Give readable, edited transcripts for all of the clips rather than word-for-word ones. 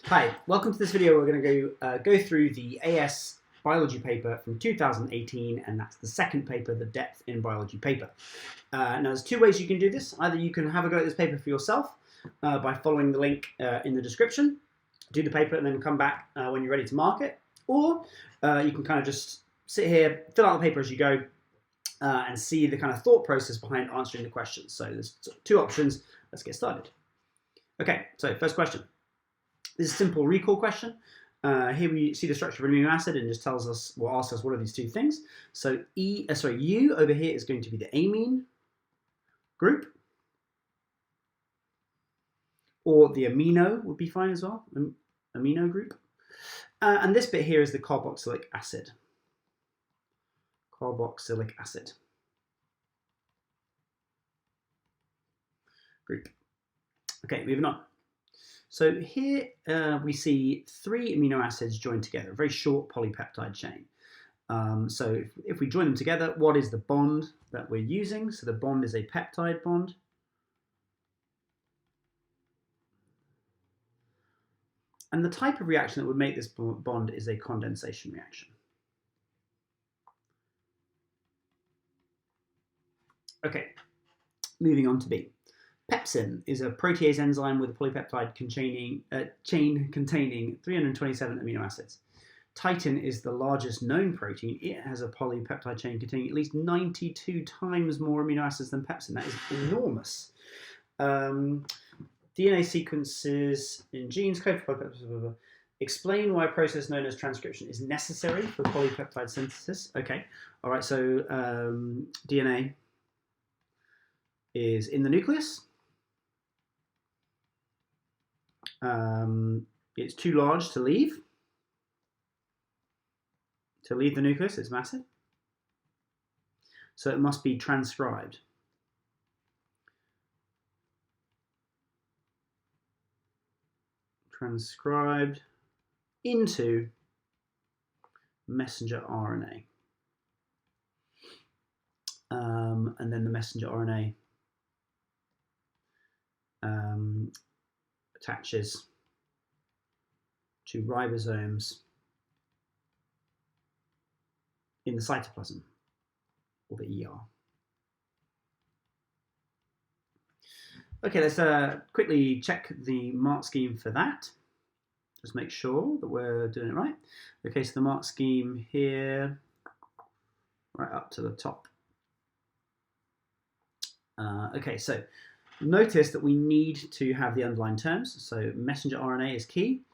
Hi, welcome to this video. We're going to go through the AS biology paper from 2018, and that's the second paper, the depth in biology paper. Now there's two ways you can do this. Either you can have a go at this paper for yourself by following the link in the description, do the paper and then come back when you're ready to mark it, or you can kind of just sit here, fill out the paper as you go, and see the kind of thought process behind answering the questions. So there's two options. Let's get started. Okay, so first question. This is a simple recall question. Here we see the structure of an amino acid and just tells us, well, asks us what are these two things. So U over here is going to be the amine group, or the amino would be fine as well, amino group. And this bit here is the carboxylic acid. Carboxylic acid group. Okay, moving on. So here we see three amino acids joined together, a very short polypeptide chain. So if we join them together, what is the bond that we're using? So the bond is a peptide bond. And the type of reaction that would make this bond is a condensation reaction. Okay, moving on to B. Pepsin is a protease enzyme with a polypeptide chain containing 327 amino acids. Titin is the largest known protein. It has a polypeptide chain containing at least 92 times more amino acids than pepsin. That is enormous. DNA sequences in genes code for polypeptides. Explain why a process known as transcription is necessary for polypeptide synthesis. Okay, all right, so DNA is in the nucleus. It's too large to leave. To leave the nucleus, it's massive. So it must be transcribed. Transcribed into messenger RNA. And then the messenger RNA attaches to ribosomes in the cytoplasm, or the ER. Okay, let's quickly check the mark scheme for that. Just make sure that we're doing it right. Okay, so the mark scheme here, right up to the top. Okay, so notice that we need to have the underlying terms. So messenger RNA is key.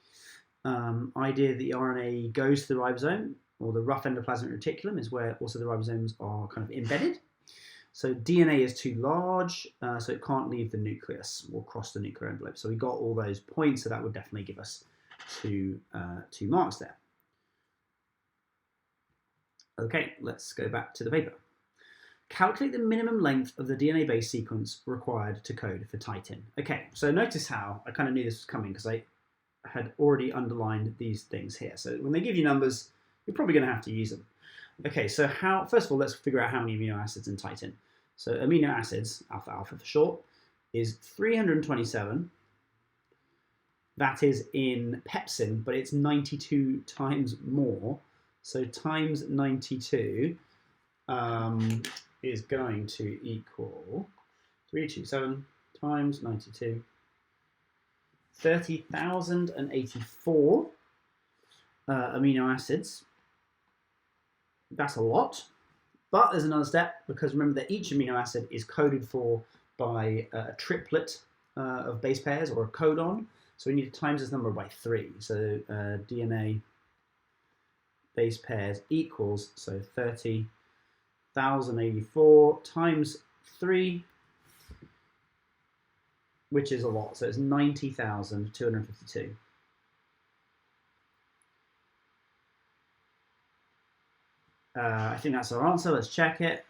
Idea that the RNA goes to the ribosome, or the rough endoplasmic reticulum is where also the ribosomes are kind of embedded. So DNA is too large, so it can't leave the nucleus or cross the nuclear envelope. So we got all those points, so that would definitely give us two marks there. Okay, let's go back to the paper. Calculate the minimum length of the DNA base sequence required to code for titin. Okay, so notice how I kind of knew this was coming because I had already underlined these things here. So when they give you numbers, you're probably going to have to use them. Okay, so first of all, let's figure out how many amino acids in titin. So amino acids, alpha for short, is 327. That is in pepsin, but it's 92 times more. So times 92 is going to equal 327 times 92. 30,084 amino acids. That's a lot, but there's another step, because remember that each amino acid is coded for by a triplet of base pairs, or a codon. So we need to times this number by 3. So DNA base pairs equals, so 30,084 times 3, which is a lot. So it's 90,252. I think that's our answer. Let's check it.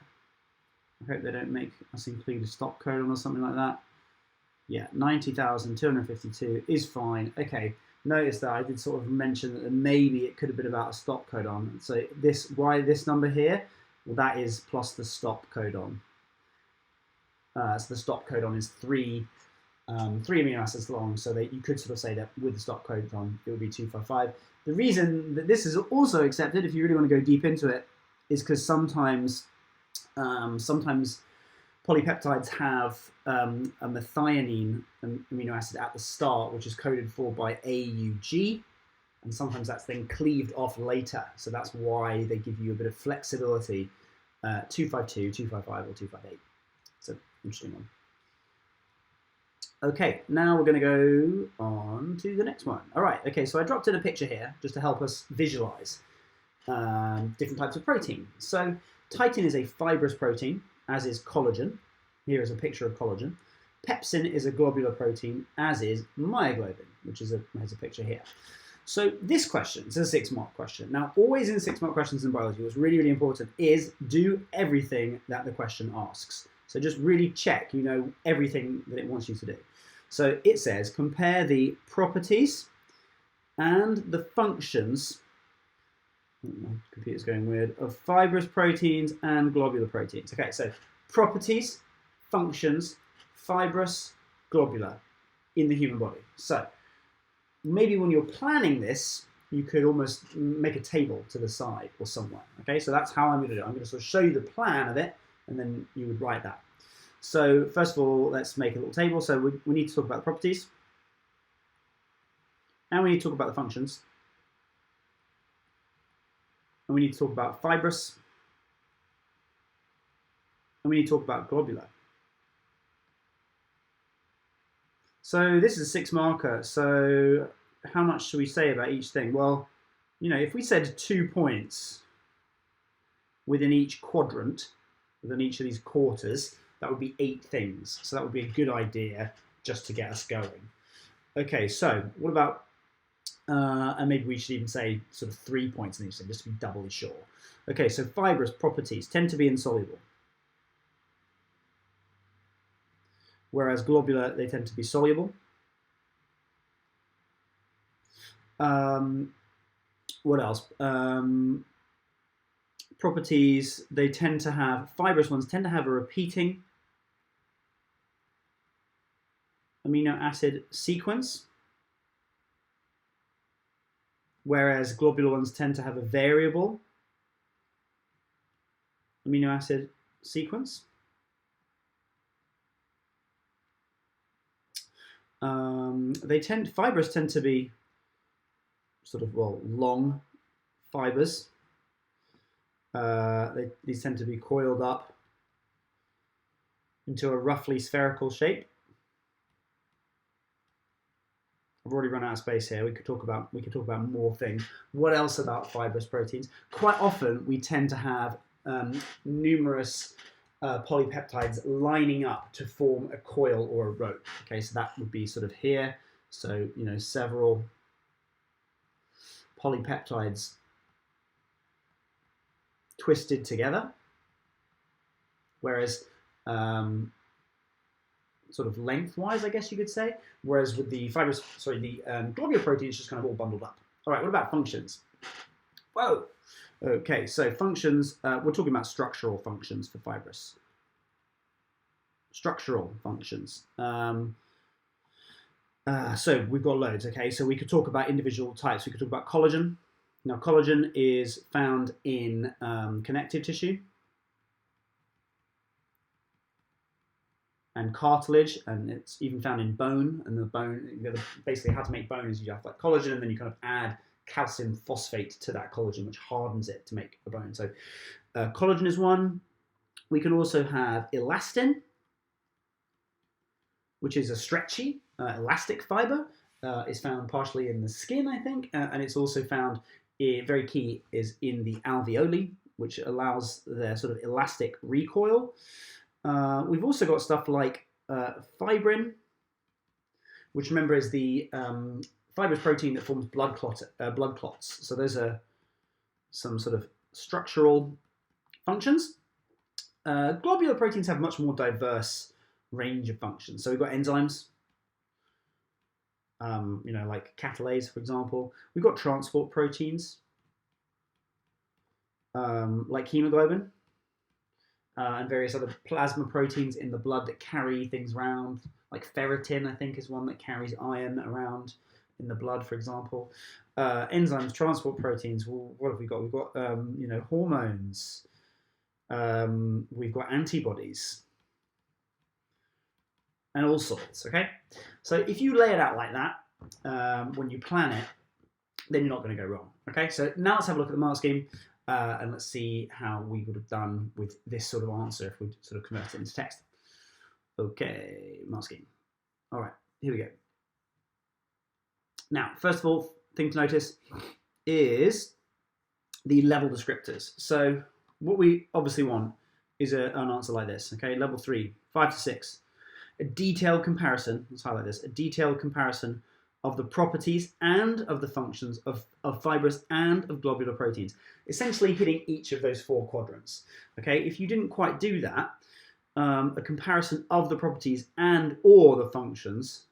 I hope they don't make us include a stop codon or something like that. Yeah, 90,252 is fine. Okay, notice that I did sort of mention that maybe it could have been about a stop codon. So why this number here? Well, that is plus the stop codon. So the stop codon is 3 3 amino acids long, so that you could sort of say that with the stop codon, it would be 255. The reason that this is also accepted, if you really want to go deep into it, is because sometimes polypeptides have a methionine amino acid at the start, which is coded for by AUG, and sometimes that's then cleaved off later. So that's why they give you a bit of flexibility, 252, 255, or 258. So interesting one. Okay, now we're going to go on to the next one. All right, okay, so I dropped in a picture here just to help us visualize different types of protein. So titin is a fibrous protein, as is collagen. Here is a picture of collagen. Pepsin is a globular protein, as is myoglobin, which is has a picture here. So this question is a 6-mark question. Now, always in 6-mark questions in biology, what's really, really important is do everything that the question asks. So just really check, you know, everything that it wants you to do. So it says, compare the properties and the functions, my computer's going weird, of fibrous proteins and globular proteins. Okay, so properties, functions, fibrous, globular in the human body. So maybe when you're planning this, you could almost make a table to the side or somewhere. Okay, so that's how I'm going to do it. I'm going to sort of show you the plan of it, and then you would write that. So first of all, let's make a little table. So we need to talk about the properties. And we need to talk about the functions. And we need to talk about fibrous. And we need to talk about globular. So this is a 6-marker. So how much should we say about each thing? Well, you know, if we said 2 points within each quadrant, within each of these quarters, that would be 8 things. So that would be a good idea just to get us going. Okay, so what about, and maybe we should even say sort of 3 points in each thing, just to be doubly sure. Okay, so fibrous properties tend to be insoluble. Whereas globular, they tend to be soluble. What else? Properties, they tend to have, fibrous ones tend to have a repeating amino acid sequence, whereas globular ones tend to have a variable amino acid sequence. Fibrous tend to be sort of, well, long fibers. These tend to be coiled up into a roughly spherical shape. I've already run out of space here. We could talk about more things. What else about fibrous proteins? Quite often we tend to have numerous polypeptides lining up to form a coil or a rope. Okay, so that would be sort of here. So, you know, several polypeptides twisted together, whereas sort of lengthwise, I guess you could say. Whereas with the globular protein, it's just kind of all bundled up. All right, what about functions? Whoa. Okay, so functions, we're talking about structural functions for fibrous. Structural functions. So we've got loads, okay? So we could talk about individual types. We could talk about collagen. Now, collagen is found in connective tissue and cartilage, and it's even found in bone. And the bone, basically how to make bone is you have like collagen, and then you kind of add calcium phosphate to that collagen, which hardens it to make a bone. So collagen is one. We can also have elastin, which is a stretchy, elastic fiber. Is found partially in the skin, I think, and it's also found, very key, is in the alveoli, which allows their sort of elastic recoil. We've also got stuff like fibrin, which remember is the fibrous protein that forms blood clots. So those are some sort of structural functions. Globular proteins have much more diverse range of functions. So we've got enzymes, you know, like catalase, for example. We've got transport proteins, like hemoglobin. and various other plasma proteins in the blood that carry things around, like ferritin, I think, is one that carries iron around in the blood, for example. Enzymes, transport proteins. Well, what have we got? We've got hormones. We've got antibodies and all sorts. Okay, so if you lay it out like that when you plan it, then you're not going to go wrong. Okay, so now let's have a look at the mark scheme and let's see how we would have done with this sort of answer if we sort of convert it into text. Okay, mark scheme. All right, here we go. Now, first of all, thing to notice is the level descriptors. So what we obviously want is an answer like this. Okay, level 3, 5 to 6. A detailed comparison, let's highlight this, a detailed comparison of the properties and of the functions of fibrous and of globular proteins, essentially hitting each of those 4 quadrants. Okay, if you didn't quite do that, a comparison of the properties and or the functions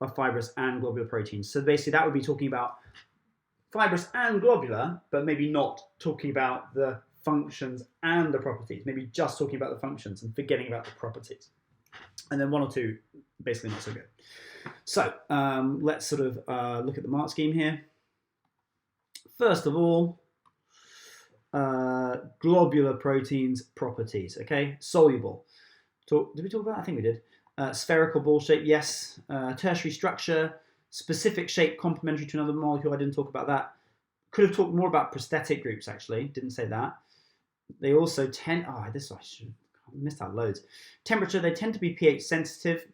of fibrous and globular proteins. So basically that would be talking about fibrous and globular, but maybe not talking about the functions and the properties, maybe just talking about the functions and forgetting about the properties. And then 1 or 2, basically not so good. So let's sort of look at the mark scheme here. First of all, globular proteins properties, okay? Soluble. Did we talk about that? I think we did. Spherical ball shape, yes. Tertiary structure, specific shape complementary to another molecule. I didn't talk about that. Could have talked more about prosthetic groups, actually. Didn't say that. They also tend... Oh, this I should have missed out loads. Temperature, they tend to be pH sensitive,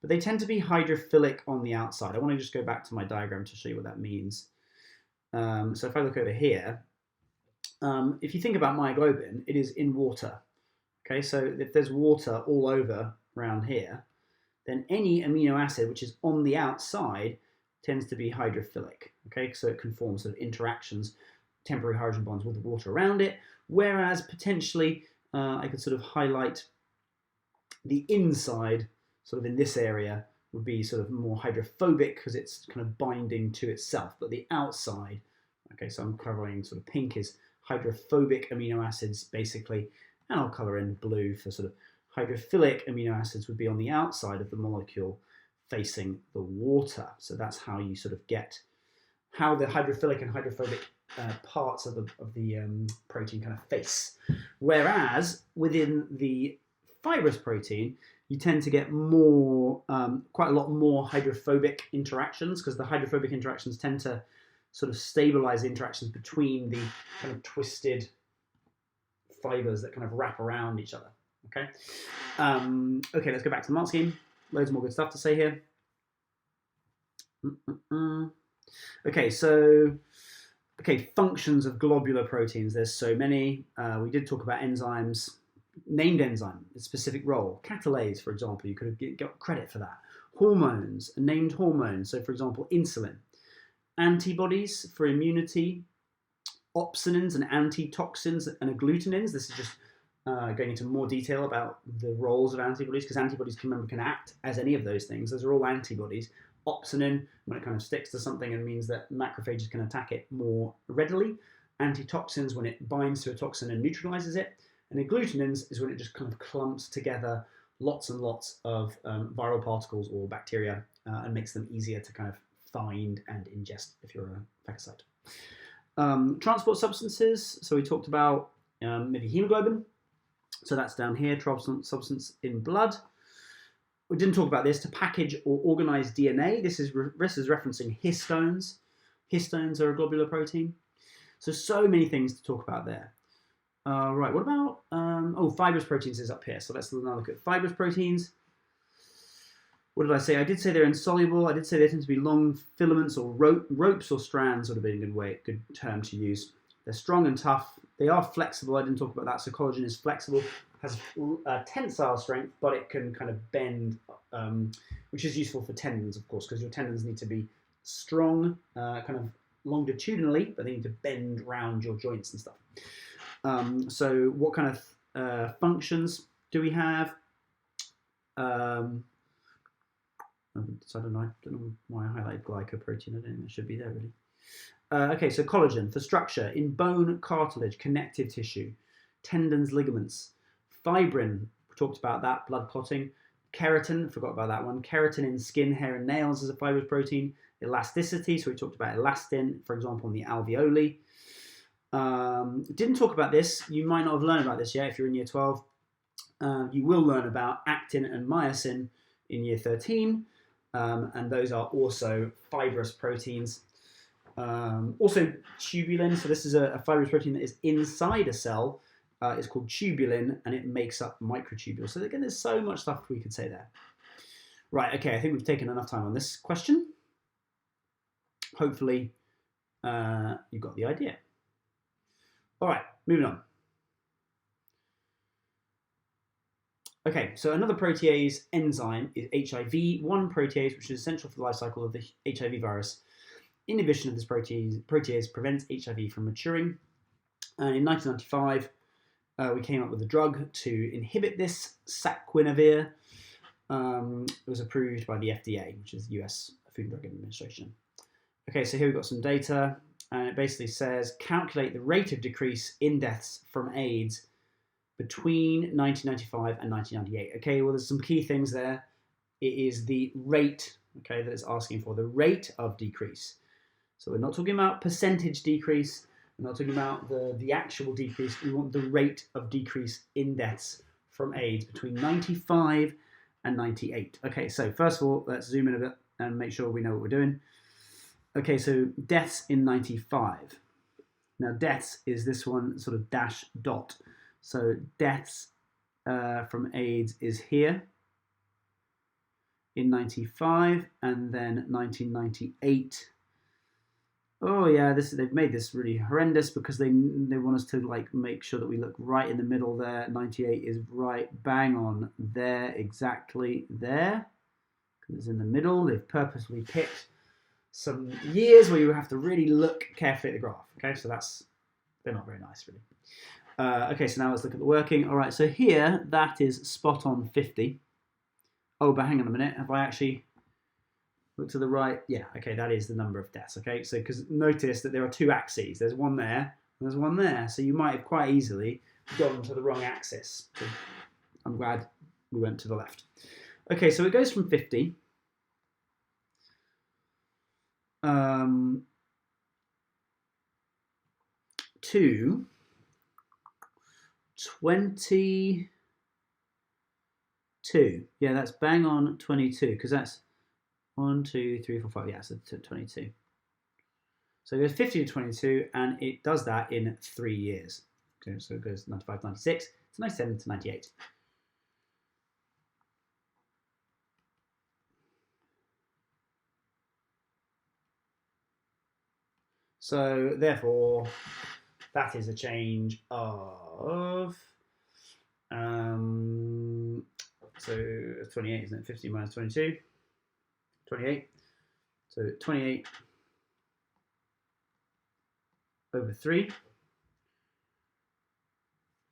but they tend to be hydrophilic on the outside. I want to just go back to my diagram to show you what that means. So if I look over here, if you think about myoglobin, it is in water. Okay, so if there's water all over around here, then any amino acid which is on the outside tends to be hydrophilic. Okay, so it can form sort of interactions, temporary hydrogen bonds with the water around it, whereas potentially I could sort of highlight the inside, sort of in this area, would be sort of more hydrophobic because it's kind of binding to itself, but the outside, okay, so I'm covering sort of pink is hydrophobic amino acids basically, and I'll colour in blue for sort of hydrophilic amino acids would be on the outside of the molecule facing the water. So that's how you sort of get how the hydrophilic and hydrophobic parts of the protein kind of face. Whereas within the fibrous protein, you tend to get more, quite a lot more hydrophobic interactions because the hydrophobic interactions tend to sort of stabilize the interactions between the kind of twisted fibers that kind of wrap around each other. Okay. Okay, let's go back to the mark scheme. Loads more good stuff to say here. Okay, so functions of globular proteins. There's so many. We did talk about enzymes. Named enzyme, a specific role. Catalase, for example, you could have got credit for that. Hormones, a named hormone. So, for example, insulin. Antibodies for immunity. Opsonins and antitoxins and agglutinins. This is just going into more detail about the roles of antibodies, because antibodies can act as any of those things. Those are all antibodies. Opsonin, when it kind of sticks to something and means that macrophages can attack it more readily. Antitoxins, when it binds to a toxin and neutralizes it. And agglutinins is when it just kind of clumps together lots and lots of viral particles or bacteria and makes them easier to kind of find and ingest if you're a phagocyte. Transport substances, so we talked about maybe hemoglobin. So that's down here, transport substance in blood. We didn't talk about this, to package or organize DNA. This is referencing histones. Histones are a globular protein. So many things to talk about there. Right, what about, fibrous proteins is up here. So let's now look at fibrous proteins. What did I say? I did say they're insoluble. I did say they tend to be long filaments or ropes or strands would have been a good term to use. They're strong and tough. They are flexible. I didn't talk about that. So collagen is flexible, has tensile strength, but it can kind of bend, which is useful for tendons, of course, because your tendons need to be strong, kind of longitudinally, but they need to bend round your joints and stuff. So what kind of functions do we have? So I don't know why I highlighted glycoprotein. I don't think it should be there really. Okay, so collagen for structure in bone, cartilage, connective tissue, tendons, ligaments, Fibrin, we talked about that, blood clotting. Keratin, forgot about that one. Keratin in skin, hair, and nails is a fibrous protein. Elasticity, so we talked about elastin, for example, in the alveoli. Didn't talk about this. You might not have learned about this yet if you're in year 12. You will learn about actin and myosin in year 13, and those are also fibrous proteins. Also tubulin, so this is a fibrous protein that is inside a cell. It's called tubulin, and it makes up microtubules. So again, there's so much stuff we could say there. Right, okay, I think we've taken enough time on this question. Hopefully, you've got the idea. All right, moving on. Okay, so another protease enzyme is HIV-1 protease, which is essential for the life cycle of the HIV virus. Inhibition of this protease prevents HIV from maturing. And in 1995, we came up with a drug to inhibit this, saquinavir. It was approved by the FDA, which is the US Food and Drug Administration. Okay, so here we've got some data, and it basically says, calculate the rate of decrease in deaths from AIDS between 1995 and 1998. Okay, well, there's some key things there. It is the rate, okay, that it's asking for, the rate of decrease. So we're not talking about percentage decrease. We're not talking about the actual decrease. We want the rate of decrease in deaths from AIDS between 95 and 98. Okay, so first of all, let's zoom in a bit and make sure we know what we're doing. Okay, so deaths in 95. Now, deaths is this one sort of dash dot. So deaths from AIDS is here in 95, and then 1998. Oh yeah, they've made this really horrendous because they want us to like make sure that we look right in the middle there. 98 is right bang on there, exactly there, because it's in the middle. They've purposely picked some years where you have to really look carefully at the graph. Okay, so they're not very nice really. Okay, so now let's look at the working. All right, so here that is spot on 50. Oh, but hang on a minute, have I actually looked to the right? Yeah, okay, that is the number of deaths. Okay, so because notice that there are two axes. There's one there, and there's one there. So you might have quite easily gone to the wrong axis. So I'm glad we went to the left. Okay, so it goes from 50 to 22. Yeah, that's bang on 22, because that's 1, 2, 3, 4, 5. Yeah, so 22. So it goes 50 to 22, and it does that in 3 years. Okay, so it goes 95 to 96 to 97 to 98. So therefore, that is a change of so 28, isn't it? 50 minus 22, 28. So 28 over 3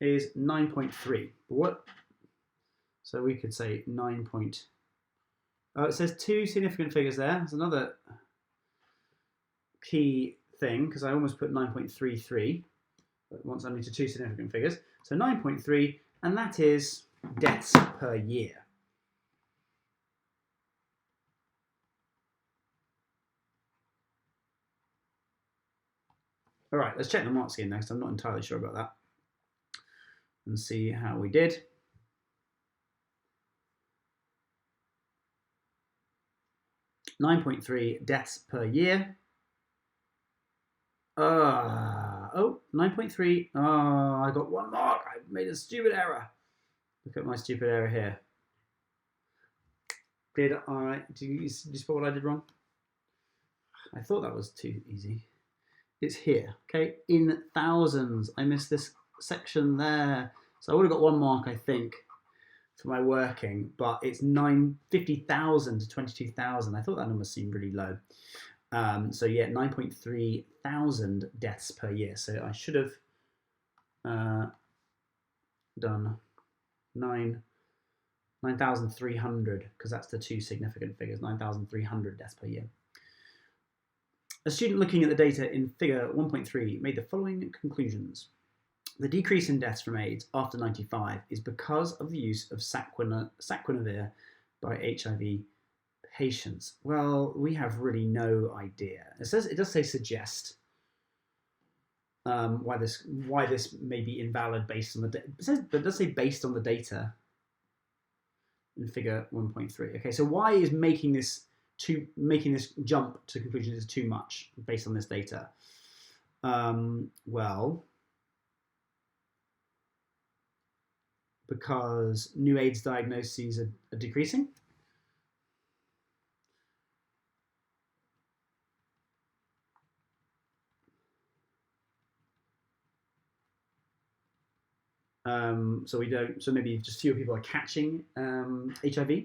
is 9.3. What? So we could say 9. Oh, it says 2 significant figures there. There's another key thing, because I almost put 9.33, but once I need to 2 significant figures. So 9.3, and that is deaths per year. All right, let's check the mark scheme next. I'm not entirely sure about that. And see how we did. .3 deaths per year. 9.3. Oh, I got 1 mark. I made a stupid error. Look at my stupid error here. Do you spot what I did wrong? I thought that was too easy. It's here, okay? In thousands. I missed this section there. So I would have got 1 mark, I think, for my working, but it's 50,000 to 22,000. I thought that number seemed really low. So yeah, 9.3 thousand deaths per year. So I should have done 9,300, because that's the 2 significant figures, 9,300 deaths per year. A student looking at the data in figure 1.3 made the following conclusions. The decrease in deaths from AIDS after 95 is because of the use of saquinavir by HIV patients. Well, we have really no idea. It does say suggest why this may be invalid based on the but it does say based on the data in figure 1.3. Okay, so why is making this jump to conclusions is too much based on this data? Well, because new AIDS diagnoses are decreasing. So maybe just fewer people are catching HIV.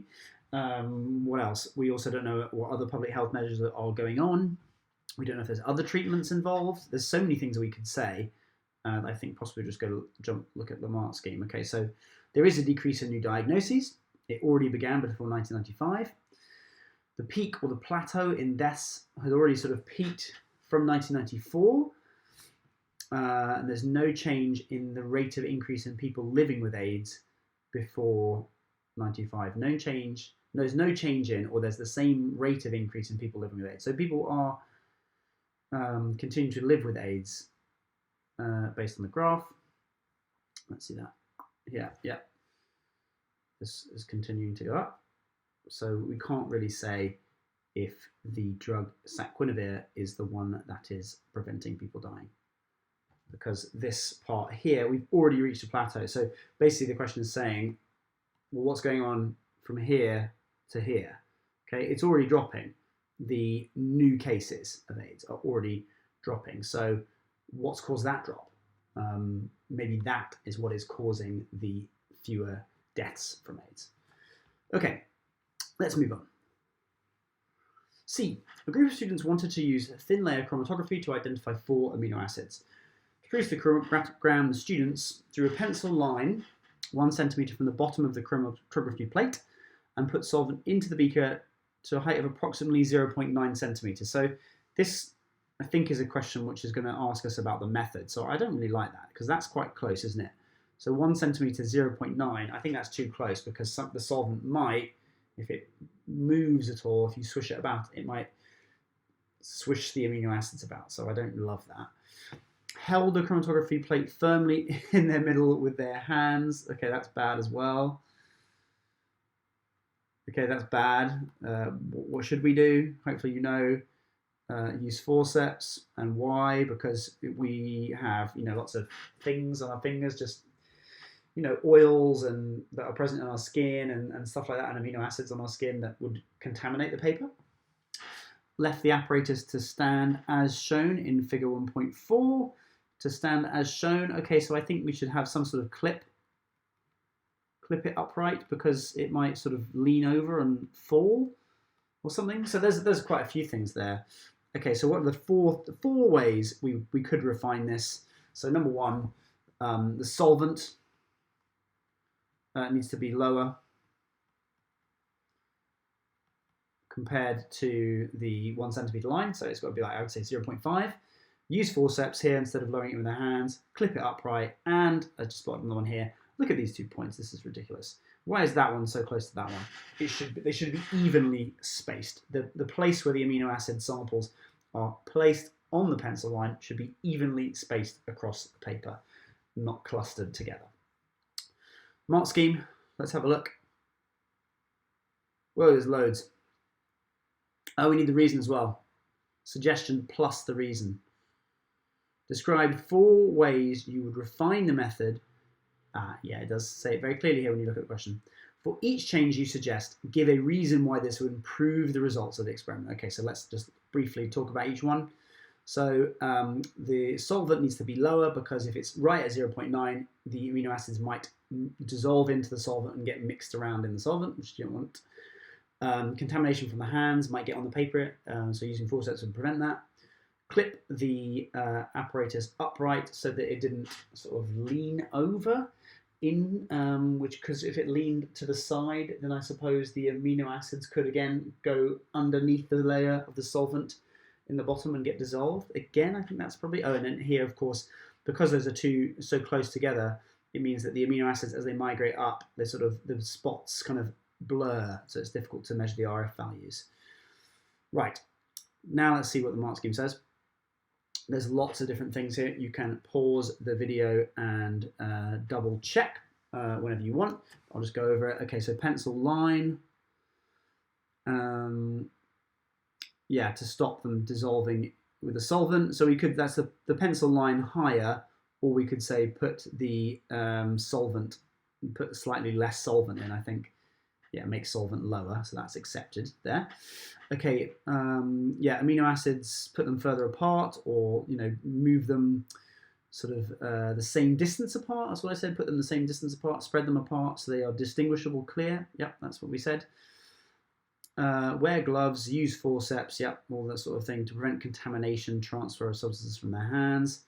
What else? We also don't know what other public health measures are going on. We don't know if there's other treatments involved. There's so many things that we could say. I think possibly just look at the Mark scheme. Okay, so there is a decrease in new diagnoses. It already began before 1995. The peak or the plateau in deaths had already sort of peaked from 1994. And there's no change in the rate of increase in people living with AIDS before 95. No change. There's no change in, or there's the same rate of increase in people living with AIDS. So people are continuing to live with AIDS based on the graph. Let's see that. Yeah. This is continuing to go up. So we can't really say if the drug saquinavir is the one that is preventing people dying, because this part here, we've already reached a plateau. So basically the question is saying, well, what's going on from here to here? Okay, it's already dropping. The new cases of AIDS are already dropping. So what's caused that drop? Maybe that is what is causing the fewer deaths from AIDS. Okay, let's move on. C, a group of students wanted to use thin layer chromatography to identify 4 amino acids. To produce the chromatogram, the students drew a pencil line 1 centimeter from the bottom of the chromatography plate and put solvent into the beaker to a height of approximately 0.9 centimeters. So this, I think, is a question which is going to ask us about the method. So I don't really like that because that's quite close, isn't it? So 1 centimeter, 0.9, I think that's too close because the solvent might, if it moves at all, if you swish it about, it might swish the amino acids about. So I don't love that. Held the chromatography plate firmly in their middle with their hands. Okay, that's bad as well. Okay, that's bad. What should we do? Hopefully you know. Use forceps. And why? Because we have, lots of things on our fingers, just, oils and that are present in our skin and stuff like that, and amino acids on our skin that would contaminate the paper. Left the apparatus to stand as shown in figure 1.4. To stand as shown. Okay, so I think we should have some sort of clip it upright because it might sort of lean over and fall or something. So there's quite a few things there. Okay, so what are the four ways we could refine this? So number 1, the solvent needs to be lower compared to the 1 centimeter line. So it's got to be like, I would say 0.5. Use forceps here instead of lowering it with their hands. Clip it upright, and I just spotted another one here. Look at these 2 points. This is ridiculous. Why is that one so close to that one? They should be evenly spaced. The place where the amino acid samples are placed on the pencil line should be evenly spaced across the paper, not clustered together. Mark scheme. Let's have a look. Whoa, there's loads. Oh, we need the reason as well. Suggestion plus the reason. Describe 4 ways you would refine the method. Yeah, it does say it very clearly here when you look at the question. For each change you suggest, give a reason why this would improve the results of the experiment. Okay, so let's just briefly talk about each one. So the solvent needs to be lower because if it's right at 0.9, the amino acids might dissolve into the solvent and get mixed around in the solvent, which you don't want. Contamination from the hands might get on the paper, so using forceps would prevent that. Clip the apparatus upright so that it didn't sort of lean over because if it leaned to the side, then I suppose the amino acids could again go underneath the layer of the solvent in the bottom and get dissolved. Again, I think that's probably, and then here, of course, because those are two so close together, it means that the amino acids, as they migrate up, they sort of, the spots kind of blur, so it's difficult to measure the RF values. Right, now let's see what the mark scheme says. There's lots of different things here. You can pause the video and double check whenever you want. I'll just go over it. Okay, so pencil line. Yeah, to stop them dissolving with a solvent. So we could, that's the pencil line higher, or we could say put the solvent, put slightly less solvent in, I think. Yeah, make solvent lower, so that's accepted there. Okay, yeah, amino acids, put them further apart, or, you know, move them sort of the same distance apart. That's what I said, put them the same distance apart, spread them apart so they are distinguishable, clear. Yep, that's what we said. Wear gloves, use forceps, yep, all that sort of thing to prevent contamination, transfer of substances from their hands.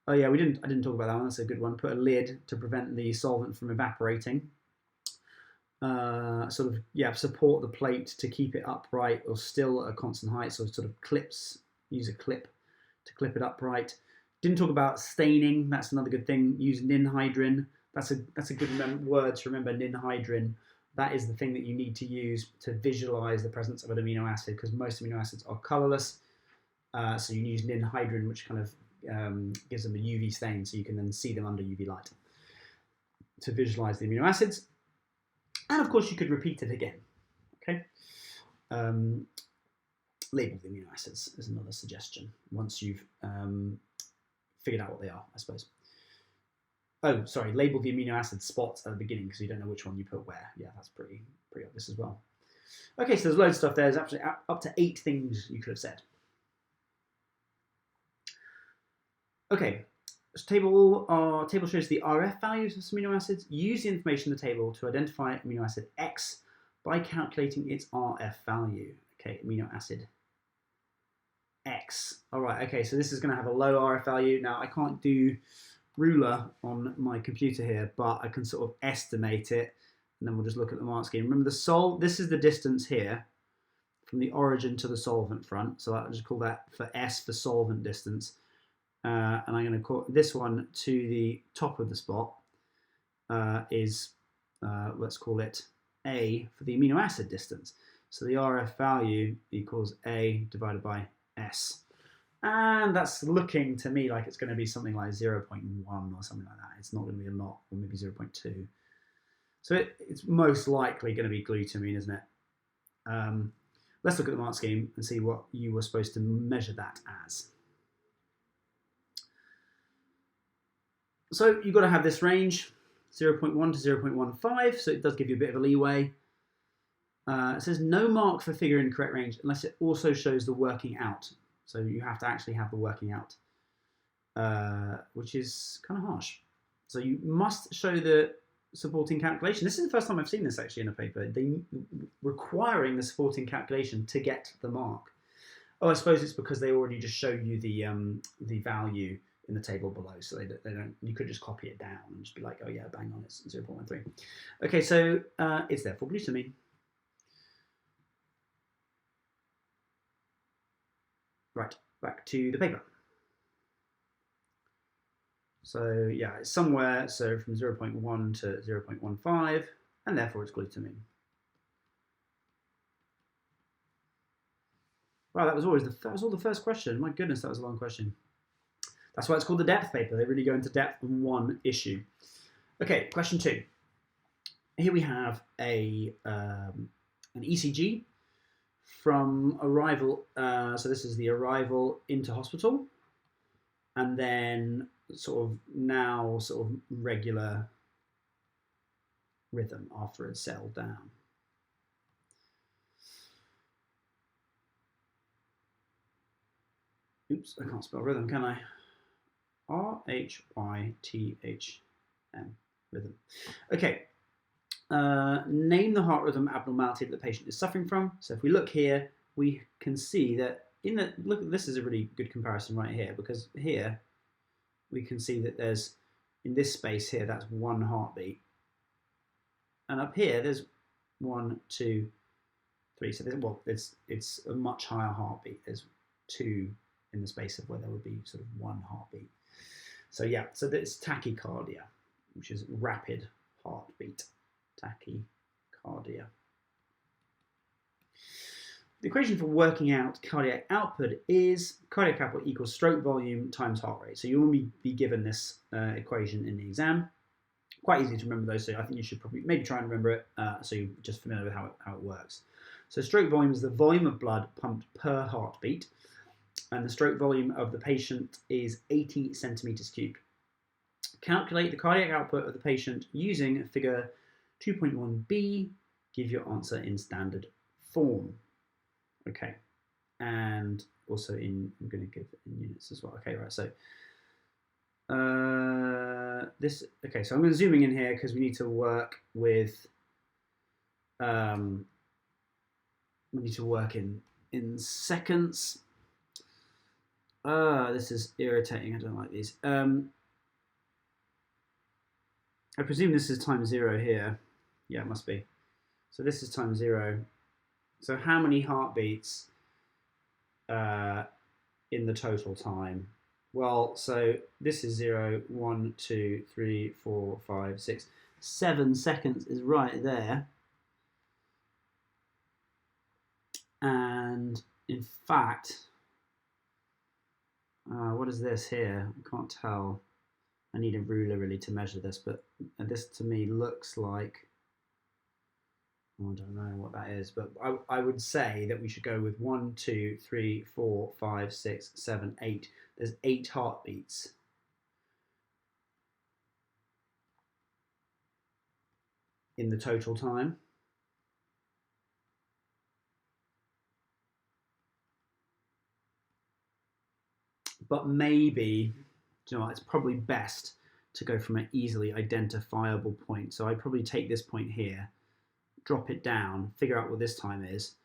Oh yeah, I didn't talk about that one, that's a good one. Put a lid to prevent the solvent from evaporating. Sort of, yeah, support the plate to keep it upright or still at a constant height, so sort of clips, use a clip to clip it upright. Didn't talk about staining, that's another good thing. Use ninhydrin, that's a good word to remember, ninhydrin. That is the thing that you need to use to visualize the presence of an amino acid, because most amino acids are colorless. So you use ninhydrin, which kind of gives them a UV stain, so you can then see them under UV light to visualize the amino acids. And of course, you could repeat it again. Okay. Label the amino acids is another suggestion once you've figured out what they are, I suppose. Oh, sorry, label the amino acid spots at the beginning because you don't know which one you put where. Yeah, that's pretty obvious as well. Okay, so there's loads of stuff there. There's actually up to 8 things you could have said. Okay, this table shows the RF values of some amino acids. Use the information in the table to identify amino acid X by calculating its RF value. Okay, amino acid X. All right, okay, so this is going to have a low RF value. Now, I can't do ruler on my computer here, but I can sort of estimate it, and then we'll just look at the mark scheme. Remember, this is the distance here from the origin to the solvent front, so I'll just call that for S for solvent distance. And I'm going to call this one to the top of the spot let's call it A for the amino acid distance. So the RF value equals A divided by S. And that's looking to me like it's going to be something like 0.1 or something like that. It's not going to be a lot, or maybe 0.2. So it's most likely going to be glutamine, isn't it? Let's look at the mark scheme and see what you were supposed to measure that as. So you've got to have this range, 0.1 to 0.15, so it does give you a bit of a leeway. It says no mark for figure in correct range unless it also shows the working out. So you have to actually have the working out, which is kind of harsh. So you must show the supporting calculation. This is the first time I've seen this actually in a paper. They requiring the supporting calculation to get the mark. Oh, I suppose it's because they already just show you the value in the table below, so they don't. You could just copy it down and just be like, oh yeah, bang on, it's 0.13. Okay, so it's therefore glutamine. Right, back to the paper. So yeah, it's somewhere, so from 0.1 to 0.15, and therefore it's glutamine. Wow, that was all the first question. My goodness, that was a long question. That's why it's called the depth paper. They really go into depth on one issue. Okay, question 2. Here we have an ECG from arrival. So this is the arrival into hospital, and then sort of regular rhythm after it's settled down. Oops, I can't spell rhythm, can I? R-H-Y-T-H-M, rhythm. Okay, name the heart rhythm abnormality that the patient is suffering from. So if we look here, we can see that this is a really good comparison right here, because here we can see that there's, in this space here, that's 1 heartbeat. And up here, there's 1, 2, 3. So it's a much higher heartbeat. There's 2 in the space of where there would be sort of 1 heartbeat. So yeah, so that's tachycardia, which is rapid heartbeat. Tachycardia. The equation for working out cardiac output is cardiac output equals stroke volume times heart rate. So you'll be given this equation in the exam. Quite easy to remember those, so I think you should probably maybe try and remember it so you're just familiar with how it works. So stroke volume is the volume of blood pumped per heartbeat, and the stroke volume of the patient is 80 centimeters cubed. Calculate the cardiac output of the patient using figure 2.1b. Give your answer in standard form. Okay, and also I'm going to give it in units as well. Okay, right, so okay, so I'm going to zooming in here because we need to work with, we need to work in seconds. This is irritating, I don't like these. I presume this is times 0 here. Yeah, it must be. So this is times 0. So how many heartbeats in the total time? Well, so this is 0, 1, 2, 3, 4, 5, 6, 7 seconds is right there. And in fact, what is this here? I can't tell. I need a ruler really to measure this, but this to me looks like, I don't know what that is, but I would say that we should go with 1, 2, 3, 4, 5, 6, 7, 8. There's 8 heartbeats. In the total time. But maybe, you know, it's probably best to go from an easily identifiable point. So I'd probably take this point here, drop it down, figure out what this time is.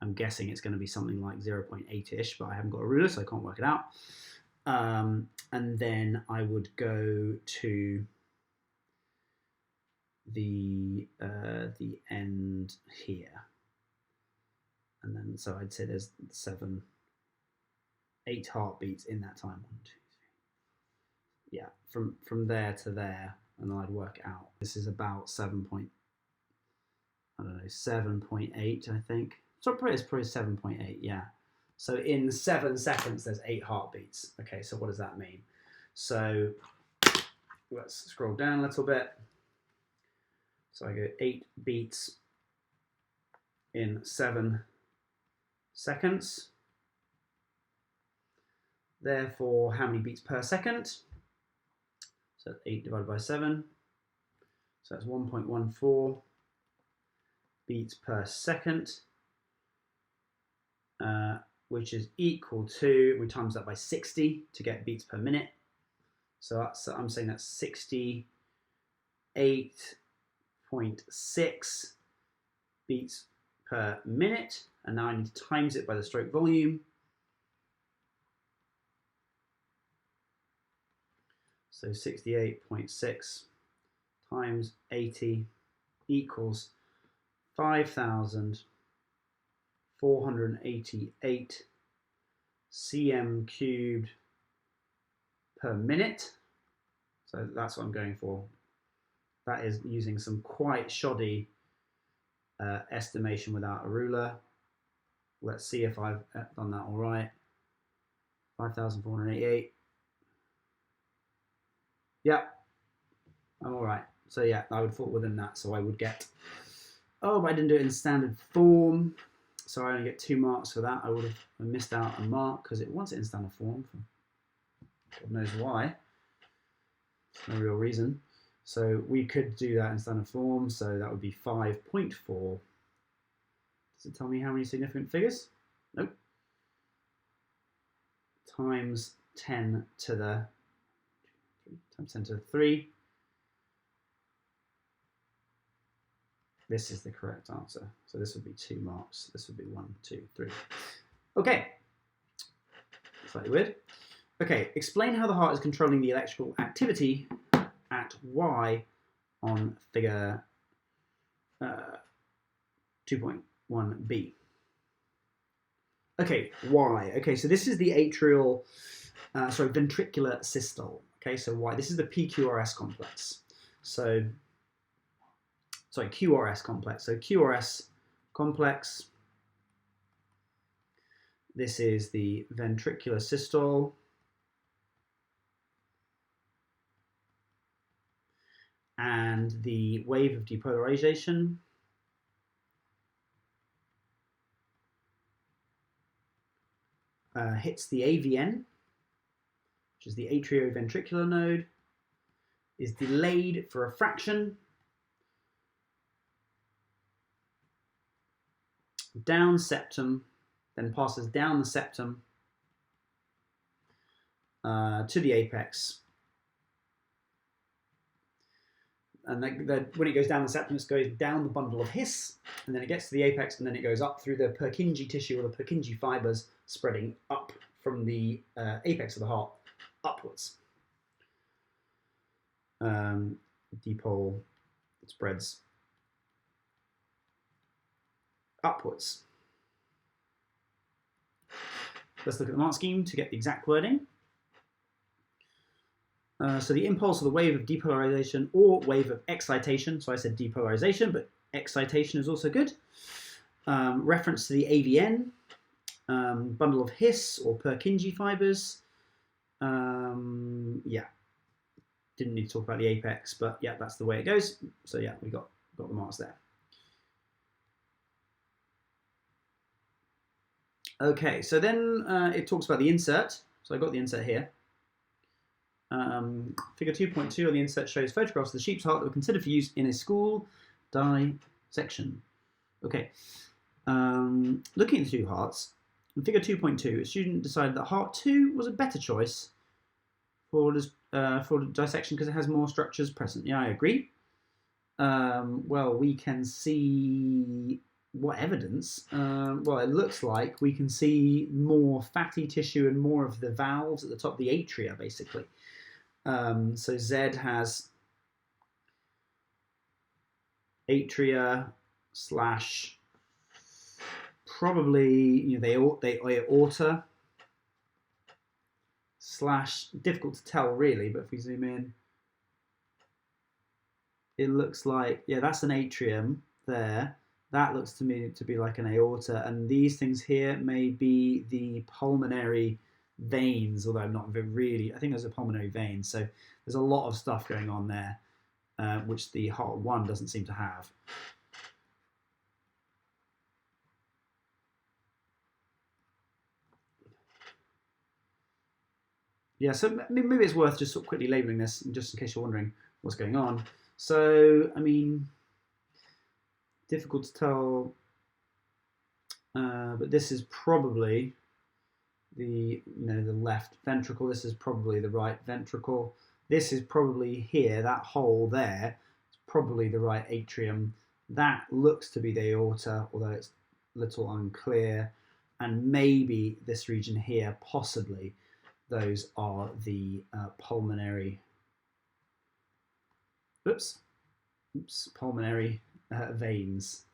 I'm guessing it's going to be something like 0.8-ish, but I haven't got a ruler, so I can't work it out. And then I would go to the end here. And then, so I'd say there's 8 heartbeats in that time. 1, 2, 3. Yeah, from there to there, and then I'd work out. This is about 7.8, I think. So it's probably 7.8, yeah. So in 7 seconds, there's 8 heartbeats. Okay, so what does that mean? So let's scroll down a little bit. So I go 8 beats in 7 seconds. Therefore, how many beats per second? So 8 divided by 7. So that's 1.14 beats per second, which is equal to, we times that by 60 to get beats per minute. So that's, I'm saying that's 68.6 beats per minute. And now I need to times it by the stroke volume. So 68.6 times 80 equals 5,488 cm cubed per minute. So that's what I'm going for. That is using some quite shoddy estimation without a ruler. Let's see if I've done that all right. 5,488. Yeah, I'm all right. So yeah, I would fall within that. So I would get, oh, but I didn't do it in standard form. So I only get 2 marks for that. I would have missed out a mark because it wants it in standard form. For God knows why. No real reason. So we could do that in standard form. So that would be 5.4. Does it tell me how many significant figures? Nope. Times 10 to the times 10 to the 3. This is the correct answer. So this would be 2 marks. This would be 1, 2, 3. Okay. Slightly weird. Okay, explain how the heart is controlling the electrical activity at Y on figure 2.1b. Okay, Y. Okay, so this is the ventricular systole. Okay, so why? This is the PQRS complex. So, sorry, QRS complex. So QRS complex. This is the ventricular systole. And the wave of depolarization. Hits the AVN, which is the atrioventricular node, is delayed for a fraction, down septum, then passes down the septum to the apex. And when it goes down the septum, it goes down the bundle of His, and then it gets to the apex, and then it goes up through the Purkinje tissue or the Purkinje fibers, spreading up from the apex of the heart upwards. Dipole spreads upwards. Let's look at the mark scheme to get the exact wording. So the impulse of the wave of depolarization or wave of excitation. So I said depolarization, but excitation is also good. Reference to the AVN, bundle of His or Purkinje fibers. Yeah, didn't need to talk about the apex, but yeah, that's the way it goes. So yeah, we got the marks there. Okay, so then it talks about the insert. So I got the insert here. Figure 2.2 on the insert shows photographs of the sheep's heart that were considered for use in a school dissection. Okay, looking at the two hearts, in figure 2.2, a student decided that heart 2 was a better choice for dissection because it has more structures present. Yeah, I agree. Well, we can see what evidence? Well, it looks like we can see more fatty tissue and more of the valves at the top, the atria, basically. So Z has atria slash probably the aorta slash, difficult to tell really, but if we zoom in, it looks like, yeah, that's an atrium there. That looks to me to be like an aorta, and these things here may be the pulmonary veins, although I'm not really, I think there's a pulmonary vein, so there's a lot of stuff going on there, which the heart 1 doesn't seem to have. Yeah, so maybe it's worth just sort of quickly labeling this, just in case you're wondering what's going on. So, I mean, difficult to tell, but this is probably the left ventricle. This is probably the right ventricle. This is probably here, that hole there is probably the right atrium. That looks to be the aorta, although it's a little unclear. And maybe this region here, possibly, those are the pulmonary, pulmonary veins,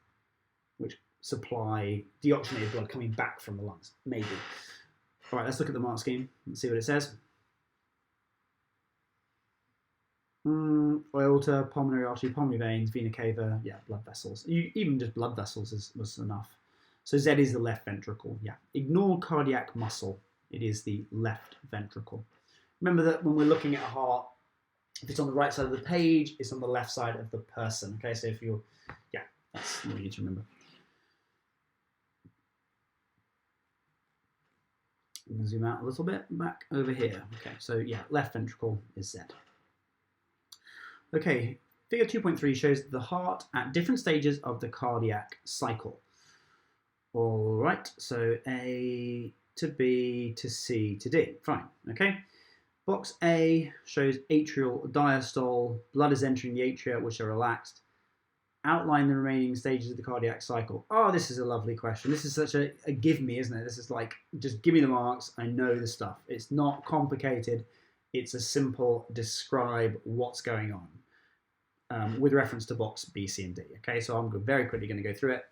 which supply deoxygenated blood coming back from the lungs, maybe. All right, let's look at the mark scheme and see what it says. Aorta, pulmonary artery, pulmonary veins, vena cava, yeah, blood vessels. Even just blood vessels was enough. So Z is the left ventricle, yeah. Ignore cardiac muscle. It is the left ventricle. Remember that when we're looking at a heart, if it's on the right side of the page, it's on the left side of the person. Okay, so if you're, yeah, that's what you need to remember. I'm going to zoom out a little bit, back over here. Okay, so yeah, left ventricle is Z. Okay, figure 2.3 shows the heart at different stages of the cardiac cycle. All right, so A to B to C to D. Fine, okay. Box A shows atrial diastole. Blood is entering the atria, which are relaxed. Outline the remaining stages of the cardiac cycle. Oh, this is a lovely question. This is such a give me, isn't it? This is like, just give me the marks. I know the stuff. It's not complicated. It's a simple describe what's going on with reference to box B, C, and D. Okay, so I'm very quickly going to go through it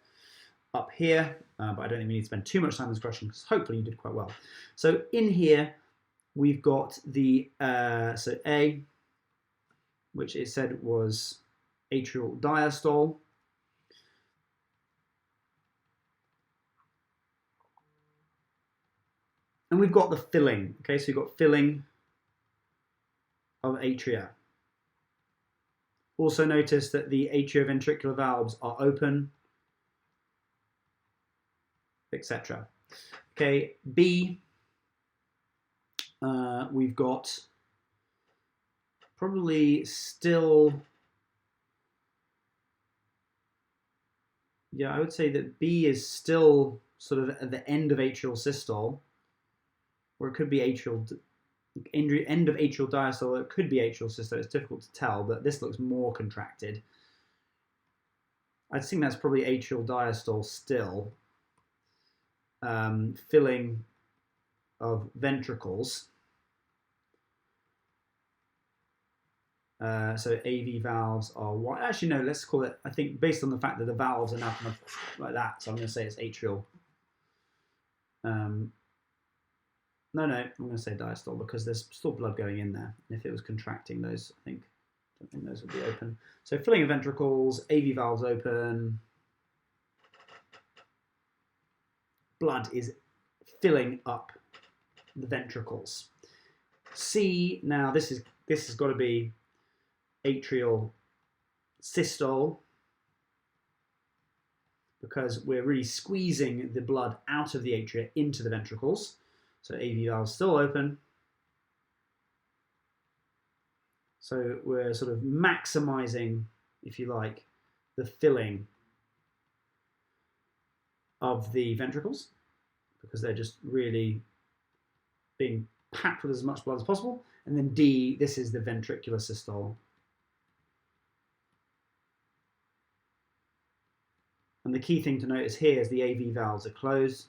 up here, but I don't think we need to spend too much time on this question because hopefully you did quite well. So in here, we've got the, so A, which it said was atrial diastole. And we've got the filling, okay, so we've got filling of atria. Also notice that the atrioventricular valves are open, etc. Okay, B, we've got probably still, yeah, I would say that B is still sort of at the end of atrial systole, or it could be end of atrial diastole, it could be atrial systole, it's difficult to tell, but this looks more contracted. I think that's probably atrial diastole still. Filling of ventricles. So AV valves are what? Actually, no, let's call it, I think, based on the fact that the valves are now kind of like that, so I'm going to say it's atrial. No, I'm going to say diastole because there's still blood going in there. And if it was contracting, those, I don't think those would be open. So filling of ventricles, AV valves open. Blood is filling up the ventricles. C, now this has got to be atrial systole because we're really squeezing the blood out of the atria into the ventricles. So AV valves still open. So we're sort of maximizing, if you like, the filling of the ventricles because they're just really being packed with as much blood as possible. And then D, this is the ventricular systole. And the key thing to notice here is the AV valves are closed.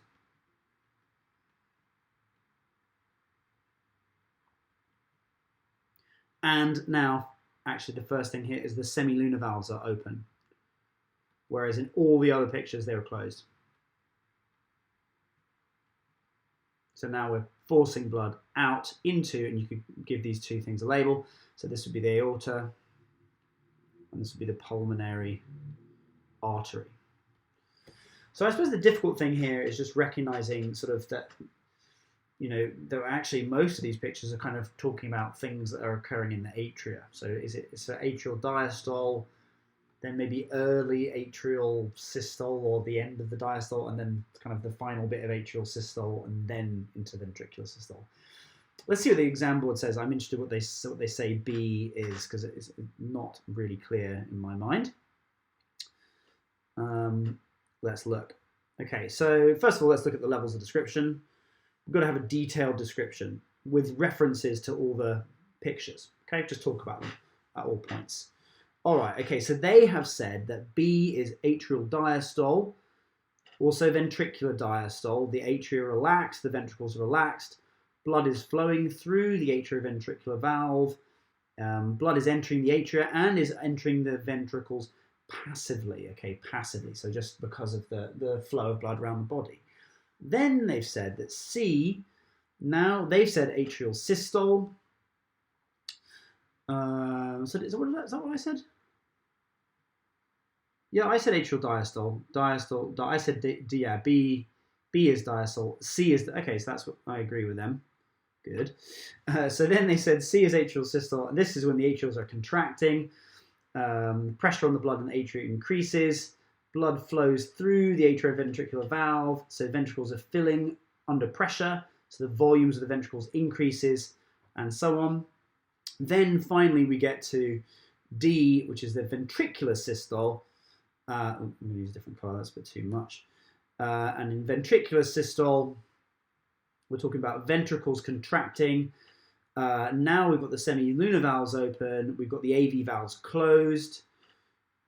And now, actually, the first thing here is the semilunar valves are open, whereas in all the other pictures, they were closed. So now we're forcing blood out into, and you could give these two things a label. So this would be the aorta, and this would be the pulmonary artery. So I suppose the difficult thing here is just recognizing sort of that, you know, that actually most of these pictures are kind of talking about things that are occurring in the atria. So it's an atrial diastole, then maybe early atrial systole or the end of the diastole, and then kind of the final bit of atrial systole, and then into ventricular systole. Let's see what the exam board says. I'm interested what they say B is because it's not really clear in my mind. Let's look. Okay, so first of all, let's look at the levels of description. We've got to have a detailed description with references to all the pictures. Okay, just talk about them at all points. All right, okay, so they have said that B is atrial diastole, also ventricular diastole. The atria are relaxed, the ventricles are relaxed. Blood is flowing through the atrioventricular valve. Blood is entering the atria and is entering the ventricles passively, okay, passively. So just because of the flow of blood around the body. Then they've said that C, now they've said atrial systole. So is that what I said? Yeah, I said atrial diastole. Diastole. I said yeah. B is diastole. C is okay. So that's what I agree with them. Good. So then they said C is atrial systole, and this is when the atrials are contracting. Pressure on the blood in the atria increases. Blood flows through the atrioventricular valve, so ventricles are filling under pressure, so the volumes of the ventricles increases, and so on. Then finally we get to D, which is the ventricular systole. I'm going to use a different colour, that's a bit too much. And in ventricular systole, we're talking about ventricles contracting. Now we've got the semilunar valves open, we've got the AV valves closed.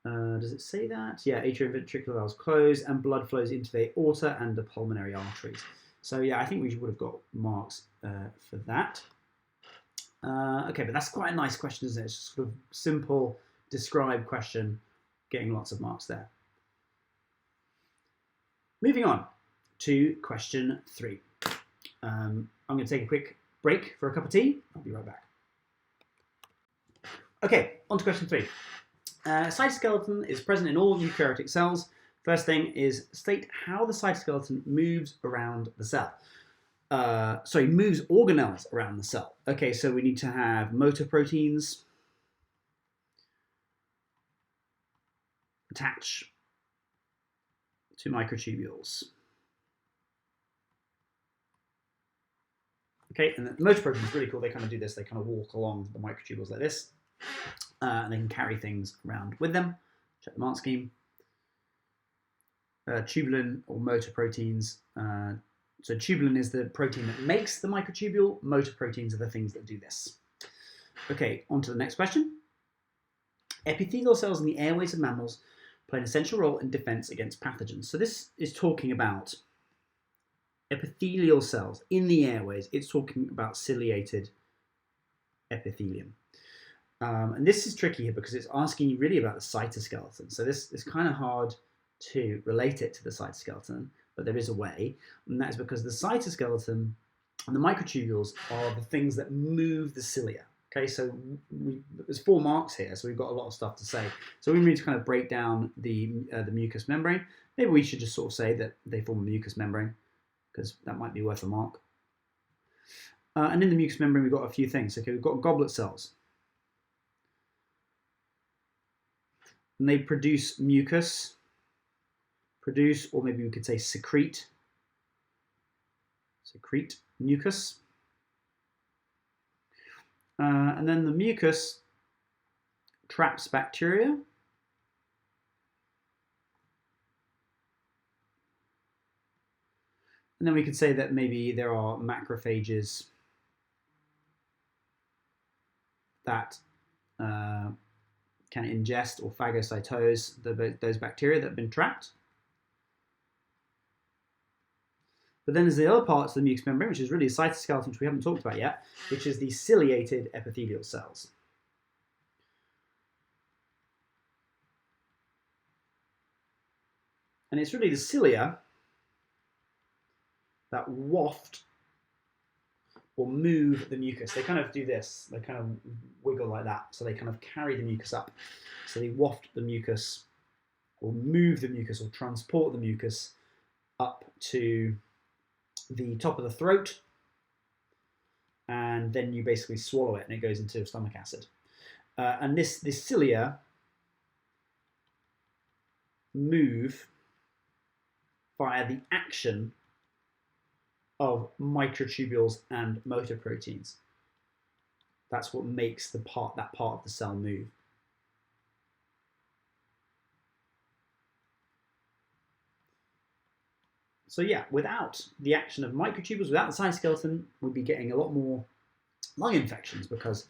Does it say that? Yeah, atrioventricular valves closed and blood flows into the aorta and the pulmonary arteries. So yeah, I think we would have got marks for that. Okay, but that's quite a nice question, isn't it? It's just sort of simple, describe question, getting lots of marks there. Moving on to question 3. I'm going to take a quick break for a cup of tea. I'll be right back. Okay, on to question 3. Cytoskeleton is present in all eukaryotic cells. First thing is state how the cytoskeleton moves around the cell. Moves organelles around the cell. Okay, so we need to have motor proteins attach to microtubules. Okay, and the motor proteins is really cool. They kind of do this. They kind of walk along the microtubules like this, and they can carry things around with them. Check the mark scheme. Tubulin or motor proteins. So tubulin is the protein that makes the microtubule. Motor proteins are the things that do this. Okay, on to the next question. Epithelial cells in the airways of mammals play an essential role in defense against pathogens. So this is talking about epithelial cells in the airways. It's talking about ciliated epithelium. And this is tricky here because it's asking you really about the cytoskeleton. So this is kind of hard to relate it to the cytoskeleton, but there is a way, and that is because the cytoskeleton and the microtubules are the things that move the cilia. Okay, so there's 4 marks here, so we've got a lot of stuff to say. So we need to kind of break down the mucous membrane. Maybe we should just sort of say that they form a mucous membrane, because that might be worth a mark. And in the mucous membrane, we've got a few things. Okay, we've got goblet cells. And they produce mucus, or maybe we could say secrete mucus. And then the mucus traps bacteria. And then we could say that maybe there are macrophages that can ingest or phagocytose those bacteria that have been trapped. But then there's the other parts of the mucous membrane, which is really the cytoskeleton, which we haven't talked about yet, which is the ciliated epithelial cells. And it's really the cilia that waft or move the mucus. They kind of do this. They kind of wiggle like that. So they kind of carry the mucus up. So they waft the mucus or move the mucus or transport the mucus up to the top of the throat, and then you basically swallow it and it goes into stomach acid. And this cilia move via the action of microtubules and motor proteins. That's what makes that part of the cell move. So yeah, without the action of microtubules, without the cytoskeleton, we'd be getting a lot more lung infections because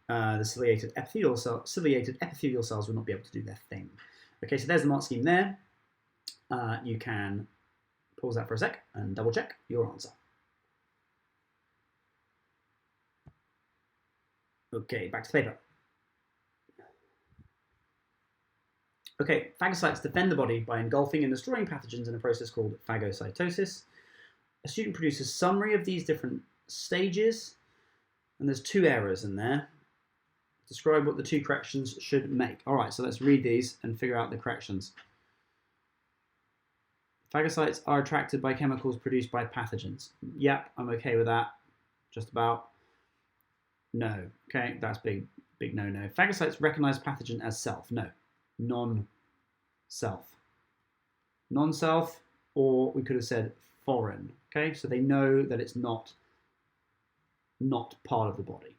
the ciliated epithelial cells would not be able to do their thing. Okay, so there's the mark scheme there. You can pause that for a sec and double check your answer. Okay, back to the paper. Okay, phagocytes defend the body by engulfing and destroying pathogens in a process called phagocytosis. A student produces a summary of these different stages, and there's 2 errors in there. Describe what the 2 corrections should make. All right, so let's read these and figure out the corrections. Phagocytes are attracted by chemicals produced by pathogens. Yep, I'm okay with that. Just about. No. Okay, that's big no-no. Phagocytes recognize pathogen as self. No. Non-self. Non-self, or we could have said foreign. Okay, so they know that it's not part of the body.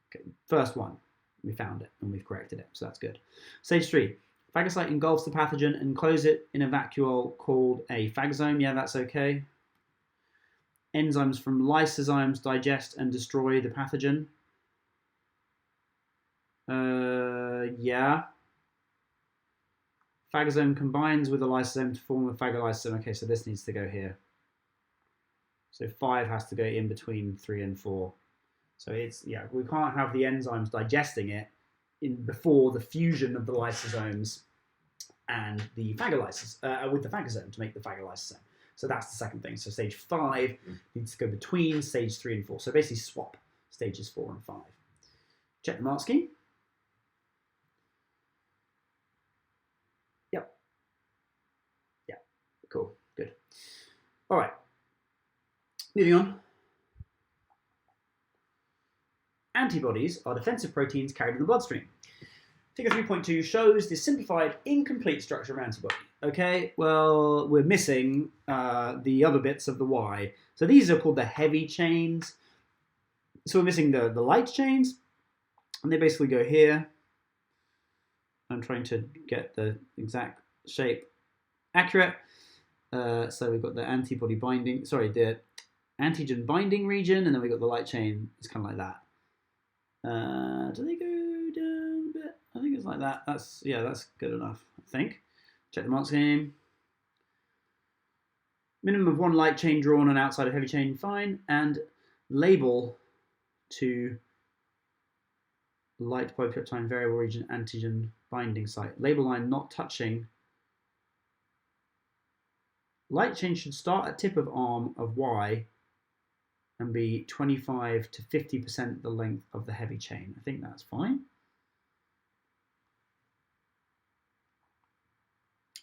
Okay, first one, we found it and we've corrected it, so that's good. Stage 3, phagocyte engulfs the pathogen and closes it in a vacuole called a phagosome. Yeah, that's okay. Enzymes from lysozymes digest and destroy the pathogen. Yeah. Phagosome combines with a lysosome to form a phagolysosome. Okay, so this needs to go here. So 5 has to go in between 3 and 4. So it's, yeah, we can't have the enzymes digesting it before the fusion of the lysosomes and the phagolysis with the phagosome to make the phagolysosome. So that's the second thing. So stage 5 needs to go between stage 3 and 4. So basically swap stages 4 and 5. Check the mark scheme. Yep. Yeah. Cool. Good. All right. Moving on. Antibodies are defensive proteins carried in the bloodstream. Figure 3.2 shows the simplified, incomplete structure of antibody. Okay, well, we're missing the other bits of the Y. So these are called the heavy chains. So we're missing the light chains, and they basically go here. I'm trying to get the exact shape accurate. So we've got the antibody binding, sorry, the antigen binding region, and then we've got the light chain. It's kind of like that. Do they go down a bit? I think it's like that. That's good enough, I think. Check the mark scheme. Minimum of 1 light chain drawn on outside of heavy chain, fine. And label to light polypeptide variable region antigen binding site. Label line not touching. Light chain should start at tip of arm of Y and be 25 to 50% the length of the heavy chain. I think that's fine.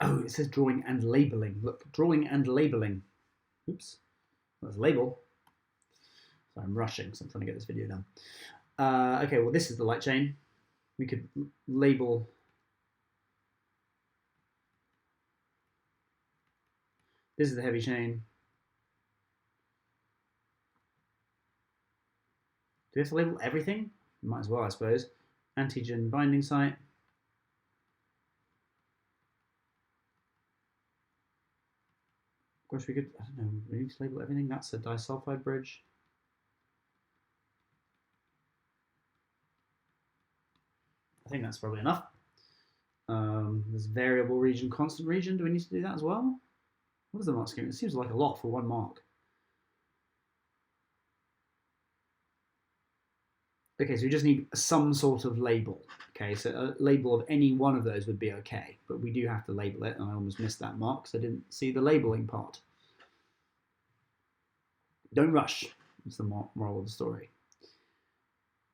Oh, it says drawing and labeling. Look, drawing and labeling. Oops, that's label. So I'm rushing, so I'm trying to get this video done. Okay, well, this is the light chain. We could label. This is the heavy chain. Do we have to label everything? Might as well, I suppose. Antigen binding site. Of course, we could, I don't know, we need to label everything. That's a disulfide bridge. I think that's probably enough. There's variable region, constant region. Do we need to do that as well? What is the mark scheme? It seems like a lot for 1 mark. Okay, so we just need some sort of label. Okay, so a label of any one of those would be okay, but we do have to label it, and I almost missed that mark because I didn't see the labeling part. Don't rush. That's the moral of the story.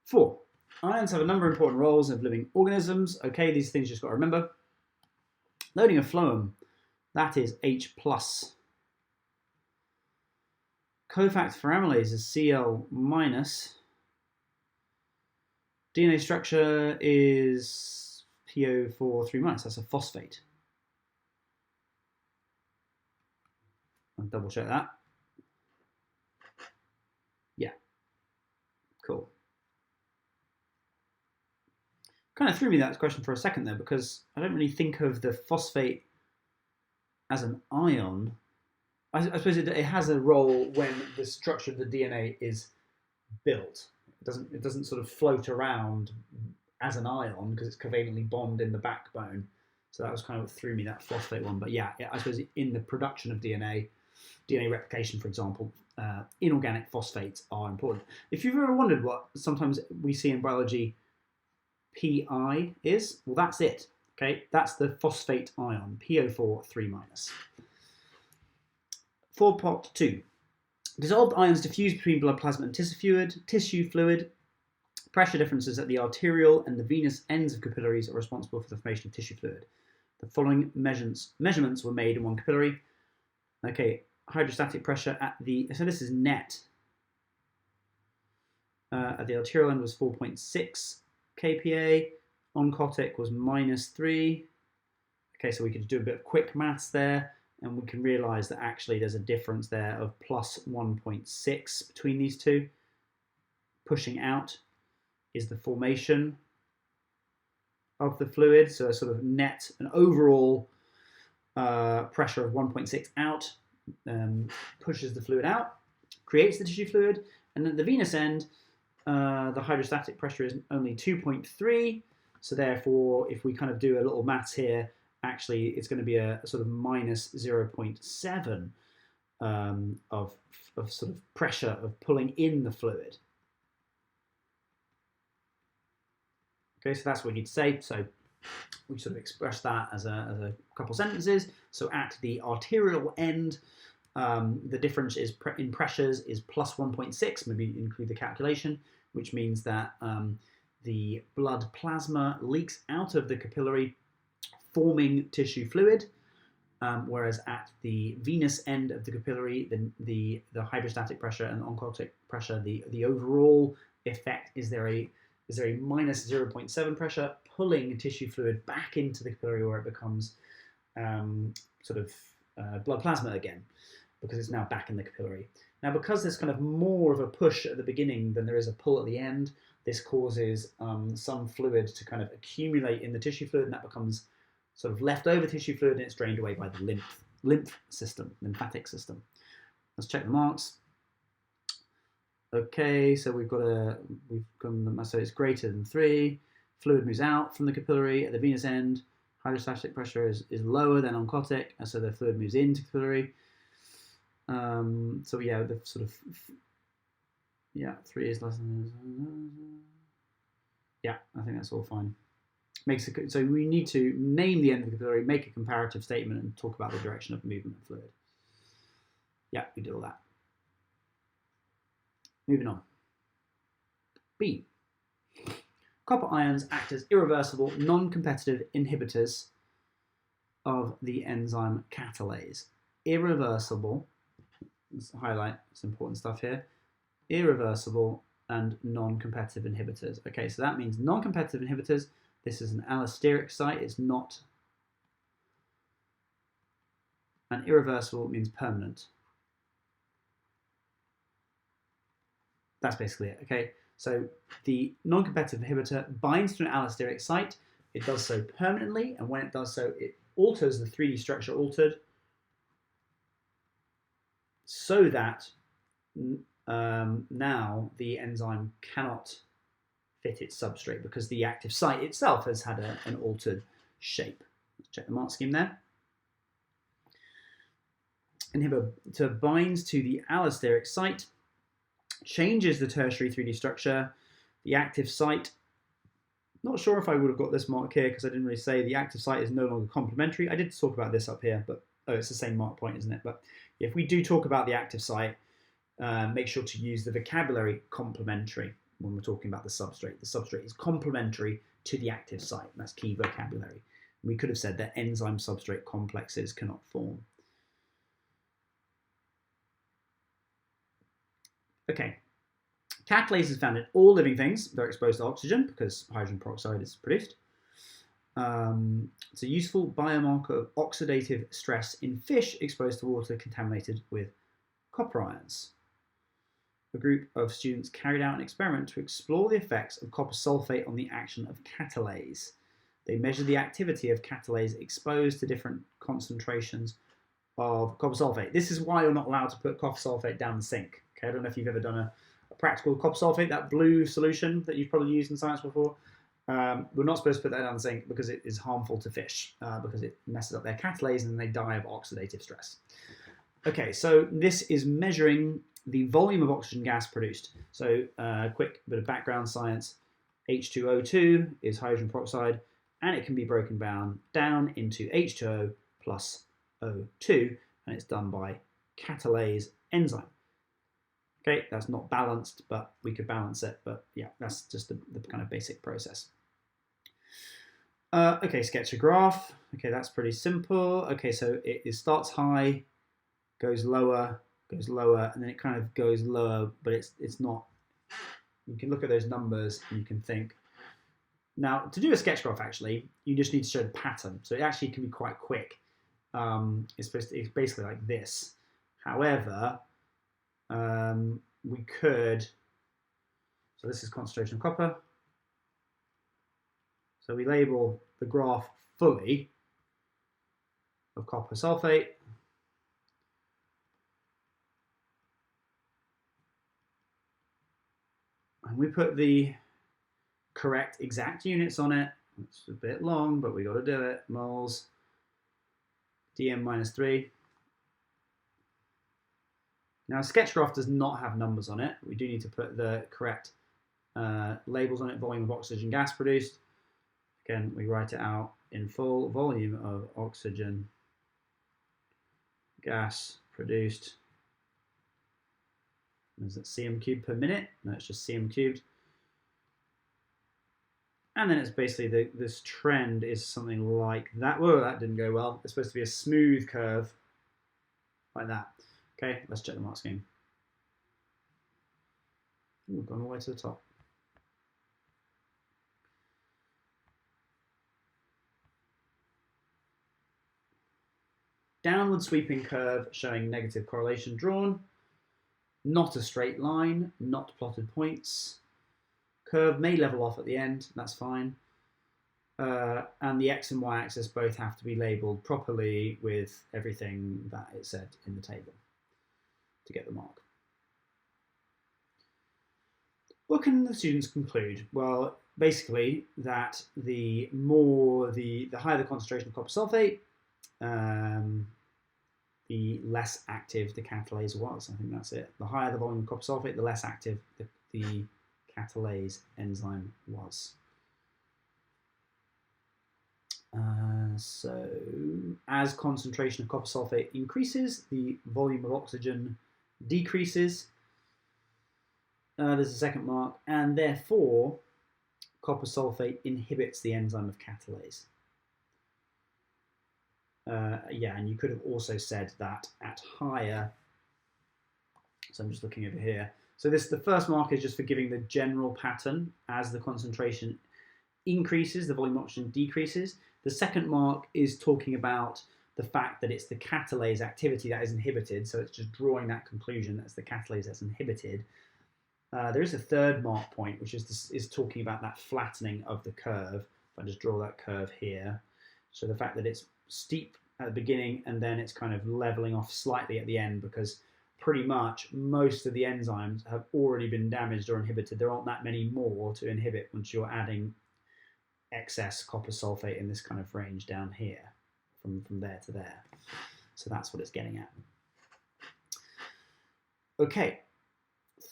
4. Ions have a number of important roles of living organisms. Okay, these things you just got to remember. Loading of phloem, that is H+. Cofactor for amylase is Cl-. DNA structure is PO4 3-. That's a phosphate. I'll double check that. Yeah. Cool. Kind of threw me that question for a second there because I don't really think of the phosphate as an ion. I suppose it has a role when the structure of the DNA is built. It doesn't sort of float around as an ion because it's covalently bonded in the backbone. So that was kind of what threw me, that phosphate one. But yeah, I suppose in the production of DNA replication, for example, inorganic phosphates are important. If you've ever wondered what sometimes we see in biology Pi is, well, that's it. Okay, that's the phosphate ion, PO4 3-. 4.2. Dissolved ions diffuse between blood plasma and tissue fluid. Pressure differences at the arterial and the venous ends of capillaries are responsible for the formation of tissue fluid. The following measurements were made in one capillary. Okay, hydrostatic pressure at the, so this is net. At the arterial end was 4.6 kPa. Oncotic was -3. Okay, so we could do a bit of quick maths there. And we can realise that actually there's a difference there of +1.6 between these two. Pushing out is the formation of the fluid. So a sort of net, an overall pressure of 1.6 out pushes the fluid out, creates the tissue fluid. And at the venous end, the hydrostatic pressure is only 2.3. So therefore, if we kind of do a little maths here, actually, it's going to be a sort of -0.7 of sort of pressure of pulling in the fluid. Okay, so that's what we need to say. So we sort of express that as a couple sentences. So at the arterial end, The difference is in pressures is plus 1.6, maybe include the calculation, which means that the blood plasma leaks out of the capillary, forming tissue fluid, whereas at the venous end of the capillary, the hydrostatic pressure and the oncotic pressure, the overall effect is there a minus 0.7 pressure, pulling tissue fluid back into the capillary where it becomes blood plasma again, because it's now back in the capillary. Now, because there's kind of more of a push at the beginning than there is a pull at the end, this causes some fluid to kind of accumulate in the tissue fluid, and that becomes sort of leftover tissue fluid, and it's drained away by the lymphatic system. Let's check the marks. Okay, so so it's greater than 3. Fluid moves out from the capillary at the venous end. Hydrostatic pressure is lower than oncotic, and so the fluid moves into the capillary. So yeah, the sort of 3 is less than. Yeah, I think that's all fine. So we need to name the end of the capillary, make a comparative statement, and talk about the direction of movement of fluid. Yeah, we did all that. Moving on. B. Copper ions act as irreversible, non-competitive inhibitors of the enzyme catalase. Irreversible, let's highlight some important stuff here. Irreversible and non-competitive inhibitors. Okay, so that means non-competitive inhibitors. This is an allosteric site, it's not. And irreversible means permanent. That's basically it, okay? So the non-competitive inhibitor binds to an allosteric site. It does so permanently, and when it does so, it alters the 3D structure altered so that now the enzyme cannot fit its substrate because the active site itself has had an altered shape. Let's check the mark scheme there. Inhibitor binds to the allosteric site, changes the tertiary 3D structure. The active site, not sure if I would have got this mark here because I didn't really say the active site is no longer complementary. I did talk about this up here, but it's the same mark point, isn't it? But if we do talk about the active site, make sure to use the vocabulary complementary when we're talking about the substrate. The substrate is complementary to the active site. That's key vocabulary. We could have said that enzyme substrate complexes cannot form. Okay, catalase is found in all living things. They're exposed to oxygen because hydrogen peroxide is produced. It's a useful biomarker of oxidative stress in fish exposed to water contaminated with copper ions. A group of students carried out an experiment to explore the effects of copper sulfate on the action of catalase. They measured the activity of catalase exposed to different concentrations of copper sulfate. This is why you're not allowed to put copper sulfate down the sink. Okay, I don't know if you've ever done a practical copper sulfate, that blue solution that you've probably used in science before. We're not supposed to put that down the sink because it is harmful to fish, because it messes up their catalase and they die of oxidative stress. Okay, so this is measuring the volume of oxygen gas produced. So quick bit of background science. H2O2 is hydrogen peroxide, and it can be broken down into H2O plus O2, and it's done by catalase enzyme. Okay, that's not balanced, but we could balance it. But yeah, that's just the kind of basic process. Okay, sketch a graph. Okay, that's pretty simple. Okay, so it starts high, goes lower, and then it kind of goes lower, but it's not. You can look at those numbers and you can think. Now, to do a sketch graph, actually, you just need to show the pattern. So it actually can be quite quick. It's basically like this. However, we could, so this is concentration of copper. So we label the graph fully of copper sulfate. And we put the correct exact units on it. It's a bit long, but we got to do it. Moles, dm minus 3. Now, a sketch graph does not have numbers on it. We do need to put the correct labels on it. Volume of oxygen gas produced. Again, we write it out in full. Volume of oxygen gas produced. Is it cm cubed per minute? No, it's just cm cubed. And then it's basically this trend is something like that. Whoa, that didn't go well. It's supposed to be a smooth curve like that. Okay, let's check the mark scheme. We've gone all the way to the top. Downward sweeping curve showing negative correlation drawn. Not a straight line, not plotted points. Curve may level off at the end, that's fine. And the x and y axis both have to be labelled properly with everything that it said in the table to get the mark. What can the students conclude? Well, basically that the higher the concentration of copper sulfate, the less active the catalase was. I think that's it. The higher the volume of copper sulfate, the less active the catalase enzyme was. So as concentration of copper sulfate increases, the volume of oxygen decreases. There's a second mark, and therefore copper sulfate inhibits the enzyme of catalase. Yeah, and you could have also said that at higher, so I'm just looking over here. So the first mark is just for giving the general pattern. As the concentration increases, the volume of oxygen decreases. The second mark is talking about the fact that it's the catalase activity that is inhibited, so it's just drawing that conclusion that's the catalase that's inhibited. There is a third mark point, which is talking about that flattening of the curve. If I just draw that curve here, so the fact that it's steep at the beginning and then it's kind of leveling off slightly at the end, because pretty much most of the enzymes have already been damaged or inhibited. There aren't that many more to inhibit once you're adding excess copper sulfate in this kind of range down here, from there to there. So that's what it's getting at. Okay.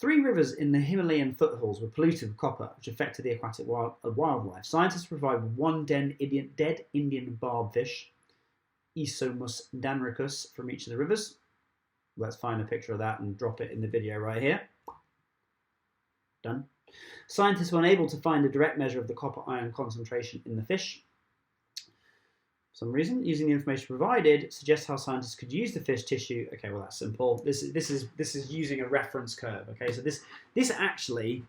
3 rivers in the Himalayan foothills were polluted with copper, which affected the aquatic wildlife. Scientists provide 1 dead Indian barbfish, Isomus danricus, from each of the rivers. Let's find a picture of that and drop it in the video right here. Done. Scientists were unable to find a direct measure of the copper ion concentration in the fish. For some reason, using the information provided suggests how scientists could use the fish tissue. Okay, well that's simple. This is using a reference curve. Okay, so this actually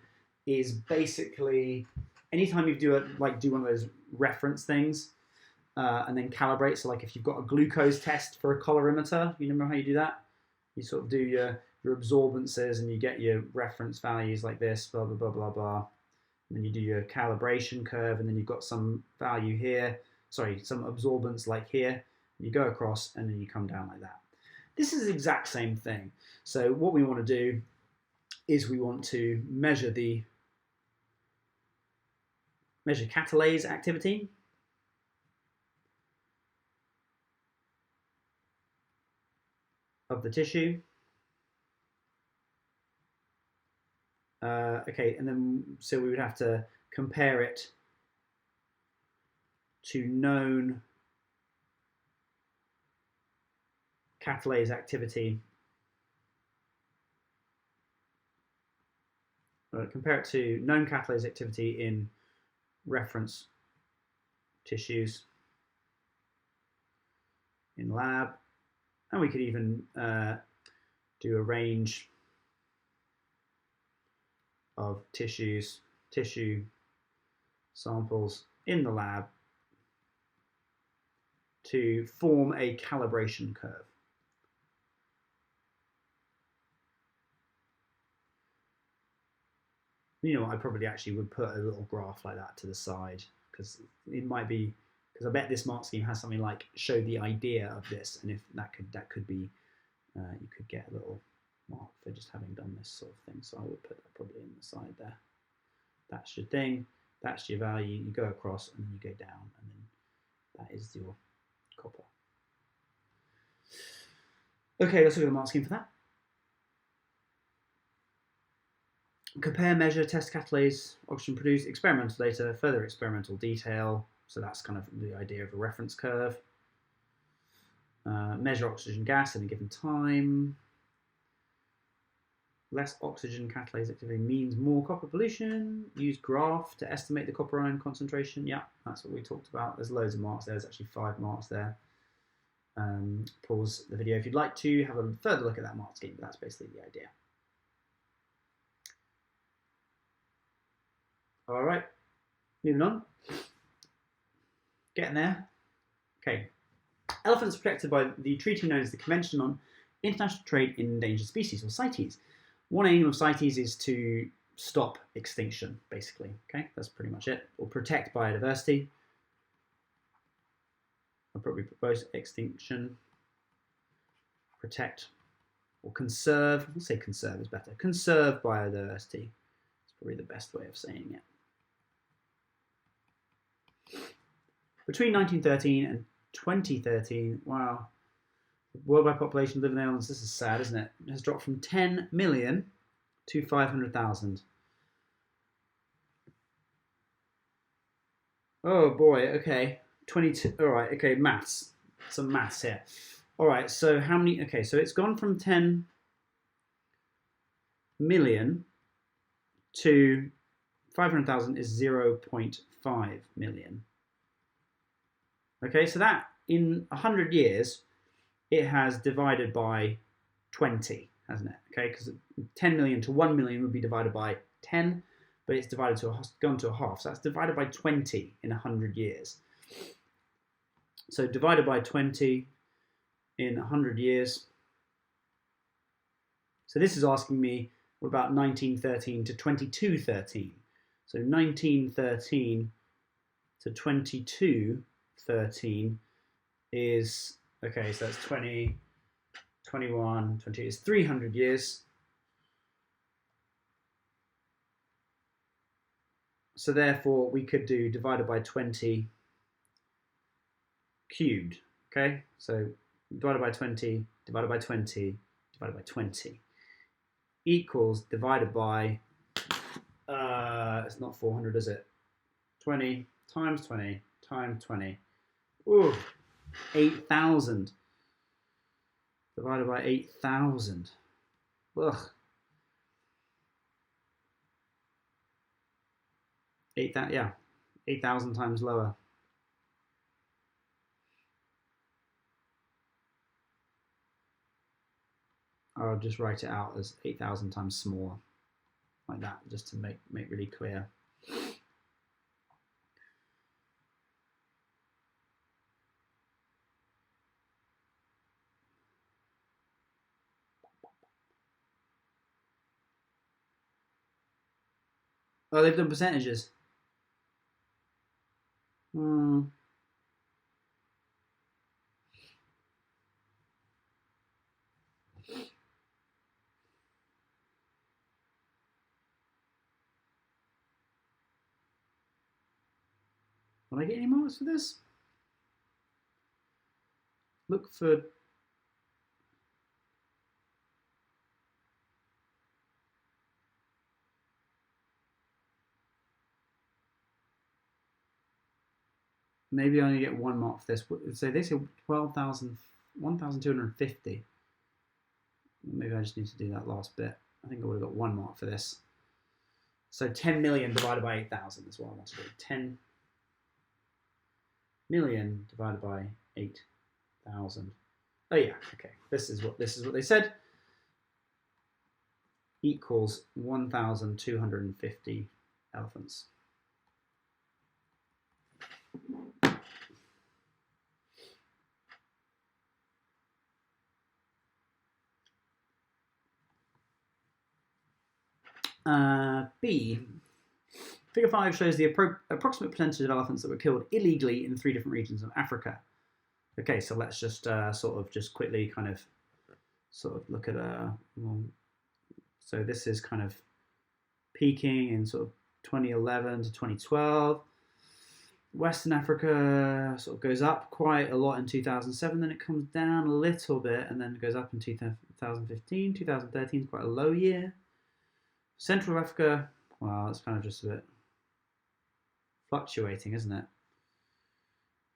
is basically anytime you do one of those reference things and then calibrate. So like if you've got a glucose test for a colorimeter, you remember how you do that? You sort of do your absorbances and you get your reference values like this, blah blah blah blah blah. And then you do your calibration curve, and then you've got some value here. Sorry, some absorbance like here, you go across and then you come down like that. This is the exact same thing. So what we want to do is we want to measure catalase activity. Of the tissue. Okay, and then so we would have to compare it to known catalase activity. Compare it to known catalase activity in reference tissues in lab, and we could even do a range of tissue samples in the lab to form a calibration curve. You know, I probably actually would put a little graph like that to the side, because it might be, because I bet this mark scheme has something like show the idea of this, and if that could be, you could get a little mark for just having done this sort of thing. So I would put that probably in the side there. That's your thing, that's your value, you go across and then you go down, and then that is your copper. Okay, let's look at the mark scheme for that. Compare, measure, test catalase, oxygen produced, experimental data, further experimental detail. So that's kind of the idea of a reference curve. Measure oxygen gas in a given time. Less oxygen catalase activity means more copper pollution. Use graph to estimate the copper ion concentration. Yeah, that's what we talked about. There's loads of marks there. There's actually 5 marks there. Pause the video if you'd like to have a further look at that mark scheme, but that's basically the idea. All right, moving on. Getting there. Okay. Elephants protected by the treaty known as the Convention on International Trade in Endangered Species, or CITES. One aim of CITES is to stop extinction, basically. Okay, that's pretty much it. Or protect biodiversity. I'll probably propose extinction, protect, or conserve. We'll say conserve is better. Conserve biodiversity. It's probably the best way of saying it. Between 1913 and 2013, wow, the worldwide population living in the islands, this is sad, isn't it? It has dropped from 10 million to 500,000. Oh boy, okay. 22, all right, okay, maths. Some maths here. All right, so how many, okay, so it's gone from 10 million to 500,000 is 0.5 million. Okay, so that in 100 years, it has divided by 20, hasn't it? Okay, because 10 million to 1 million would be divided by 10, but it's divided to gone to a half. So that's divided by 20 in 100 years. So divided by 20 in 100 years. So this is asking me, what about 1913 to 2213? So 1913 to 2213 is, okay, so that's 20, 21, 20, it's 300 years. So therefore we could do divided by 20 cubed, okay? So divided by 20, divided by 20, divided by 20 equals divided by, it's not 400, is it? 20 times 20 times 20. Ooh, 8,000. Divided by 8,000. Ugh. 8,000, yeah, 8,000 times lower. I'll just write it out as 8,000 times smaller, like that, just to make really clear. Oh, they've done percentages. Will I get any marks for this? Look for... Maybe I only get 1 mark for this. So they say 1,250. Maybe I just need to do that last bit. I think I would have got 1 mark for this. So 10 million divided by 8,000 is what I want to do. 10 million divided by 8,000. Oh yeah, okay. This is what they said. Equals 1,250 elephants. B. Figure 5 shows the approximate percentage of elephants that were killed illegally in 3 different regions of Africa. Okay, so let's just sort of just quickly kind of sort of look at so this is kind of peaking in sort of 2011 to 2012. Western Africa sort of goes up quite a lot in 2007, then it comes down a little bit, and then goes up in 2015. 2013 is quite a low year. Central Africa, well, it's kind of just a bit fluctuating, isn't it?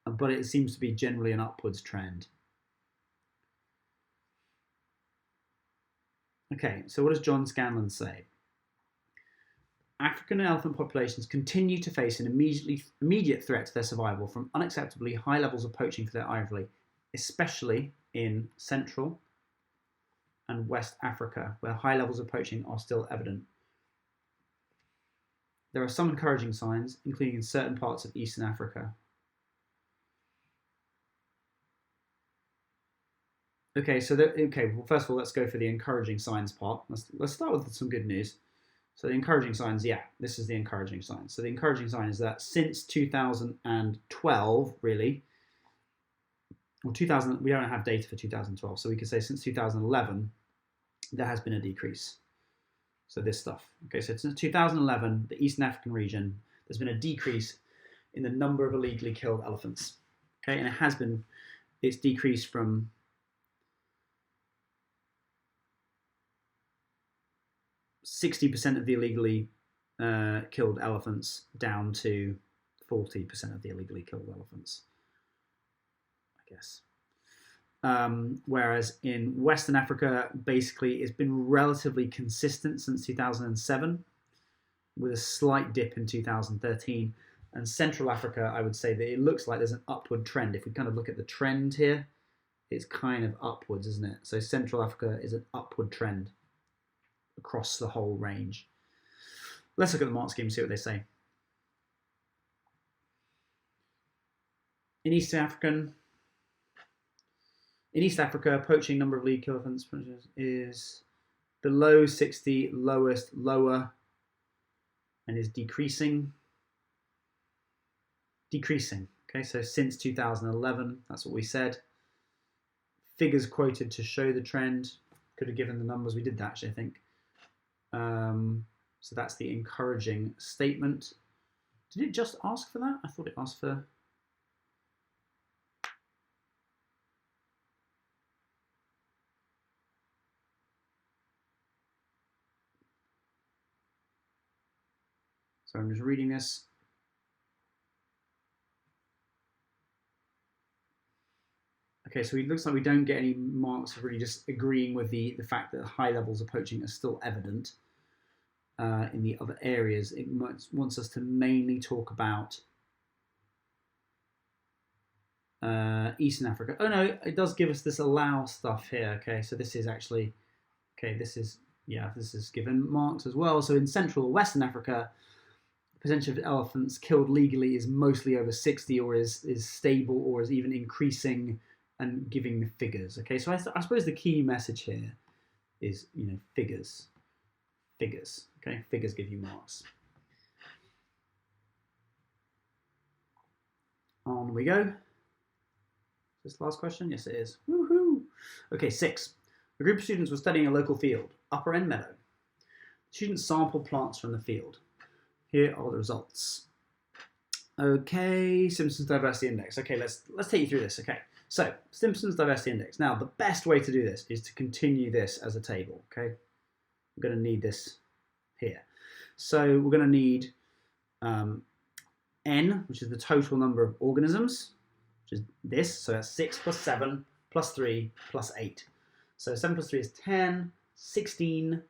But it seems to be generally an upwards trend. Okay, so what does John Scanlon say? African elephant populations continue to face an immediate threat to their survival from unacceptably high levels of poaching for their ivory, especially in Central and West Africa, where high levels of poaching are still evident. There are some encouraging signs, including in certain parts of Eastern Africa. Okay, so well, first of all, let's go for the encouraging signs part. Let's start with some good news. So the encouraging signs, yeah, this is the encouraging sign. So the encouraging sign is that since 2012, really, or 2000, we don't have data for 2012, so we could say since 2011, there has been a decrease. So this stuff. Okay, so since 2011, the Eastern African region, there's been a decrease in the number of illegally killed elephants. Okay, and it's decreased from 60% of the illegally killed elephants down to 40% of the illegally killed elephants, I guess. Whereas in Western Africa, basically, it's been relatively consistent since 2007, with a slight dip in 2013. And Central Africa, I would say that it looks like there's an upward trend. If we kind of look at the trend here, it's kind of upwards, isn't it? So Central Africa is an upward trend across the whole range. Let's look at the mark scheme and see what they say. In East Africa, poaching number of lead elephants is below 60, lowest, lower, and is decreasing. Decreasing. Okay, so since 2011, that's what we said. Figures quoted to show the trend. Could have given the numbers. We did that actually, I think. So that's the encouraging statement. Did it just ask for that? I thought it asked for... So I'm just reading this. Okay, so it looks like we don't get any marks of really just agreeing with the fact that high levels of poaching are still evident in the other areas. It wants us to mainly talk about Eastern Africa. Oh no, it does give us this allow stuff here. Okay, so this is actually, okay, this is given marks as well. So in Central or Western Africa, the percentage of elephants killed legally is mostly over 60 or is stable or is even increasing, and giving the figures. Okay, so I suppose the key message here is, figures. Figures, okay? Figures give you marks. On we go. Is this the last question? Yes, it is. Woohoo! Okay, 6. A group of students were studying a local field, Upper End Meadow. Students sampled plants from the field. Here are the results. Okay, Simpson's Diversity Index. Okay, let's take you through this, okay? So, Simpson's Diversity Index. Now, the best way to do this is to continue this as a table, okay? We're going to need this here. So, we're going to need N, which is the total number of organisms, which is this. So, that's 6 plus 7 plus 3 plus 8. So, 7 plus 3 is 10, 16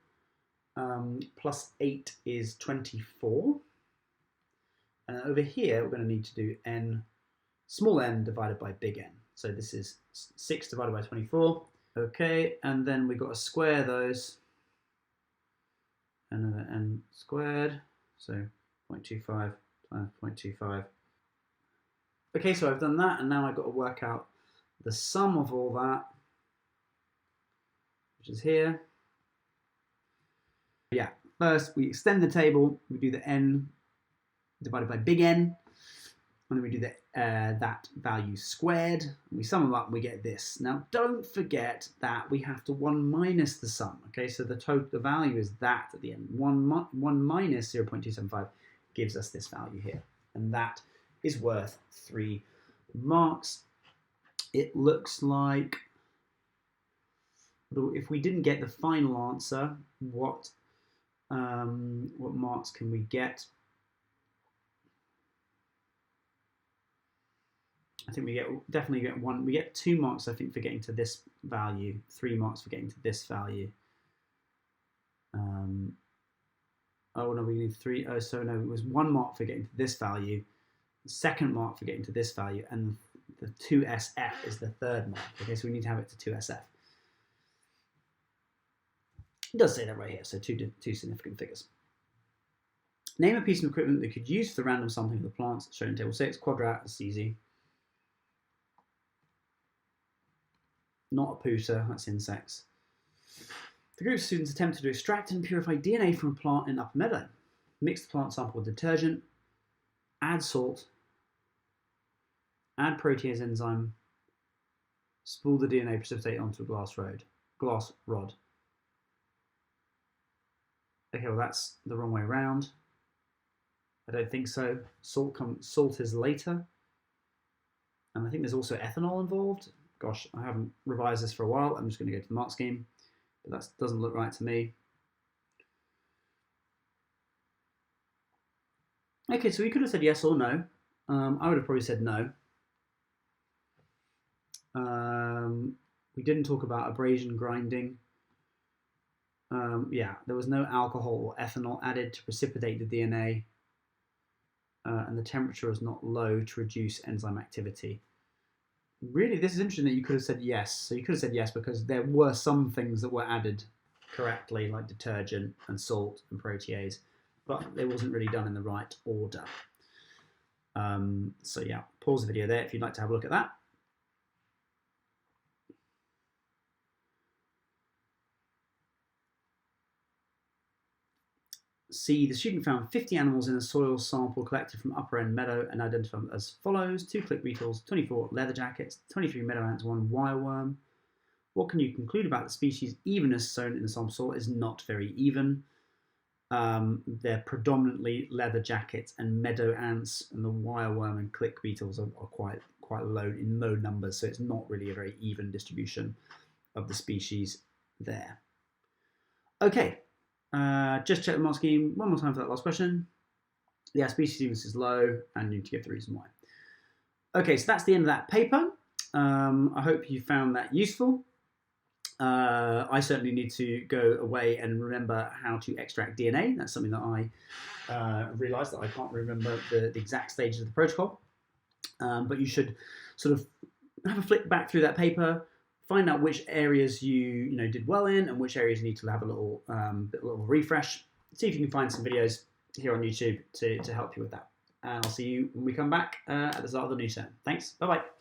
plus 8 is 24. And over here, we're going to need to do N, small n divided by big N. So this is 6 divided by 24. Okay, and then we've got to square those. Another n squared. So 0.25 times 0.25. Okay, so I've done that, and now I've got to work out the sum of all that, which is here. Yeah, first we extend the table. We do the n divided by big N. And then we do that value squared. We sum them up and we get this. Now, don't forget that we have to 1 minus the sum. Okay, so the value is that at the end. 1 minus 0.275 gives us this value here. And that is worth 3 marks. It looks like, if we didn't get the final answer, what marks can we get? I think we definitely get 1. We get 2 marks, I think, for getting to this value. 3 marks for getting to this value. Oh no, we need 3. Oh, so no, it was 1 mark for getting to this value, the 2nd mark for getting to this value, and the 2SF is the 3rd mark. Okay, so we need to have it to 2SF. It does say that right here, so two significant figures. Name a piece of equipment that could use for the random sampling of the plants, shown in Table 6. Quadrat, that's easy. Not a pooter, that's insects. The group of students attempted to extract and purify DNA from a plant in Upper Meadow. Mix the plant sample with detergent, add salt, add protease enzyme, spool the DNA precipitate onto a glass rod. Okay, well that's the wrong way around. I don't think so. Salt is later. And I think there's also ethanol involved. Gosh, I haven't revised this for a while. I'm just going to go to the mark scheme. But that doesn't look right to me. Okay, so we could have said yes or no. I would have probably said no. We didn't talk about abrasion grinding. Yeah, there was no alcohol or ethanol added to precipitate the DNA. And the temperature is not low to reduce enzyme activity. Really, this is interesting that you could have said yes. So you could have said yes because there were some things that were added correctly, like detergent and salt and protease, but it wasn't really done in the right order. So yeah, pause the video there if you'd like to have a look at that. C, the student found 50 animals in a soil sample collected from Upper End Meadow and identified them as follows: 2 click beetles, 24 leather jackets, 23 meadow ants, 1 wireworm. What can you conclude about the species? Evenness shown in the sample soil is not very even. They're predominantly leather jackets and meadow ants, and the wireworm and click beetles are quite low in low numbers, so it's not really a very even distribution of the species there. Okay. Just check the mark scheme one more time for that last question. Yeah, species evenness is low, and you need to give the reason why. Okay, so that's the end of that paper. I hope you found that useful. I certainly need to go away and remember how to extract DNA. That's something that I realised that I can't remember the exact stages of the protocol. But you should sort of have a flick back through that paper, find out which areas you did well in and which areas you need to have a little refresh. See if you can find some videos here on YouTube to help you with that. And I'll see you when we come back at the start of the new term. Thanks. Bye-bye.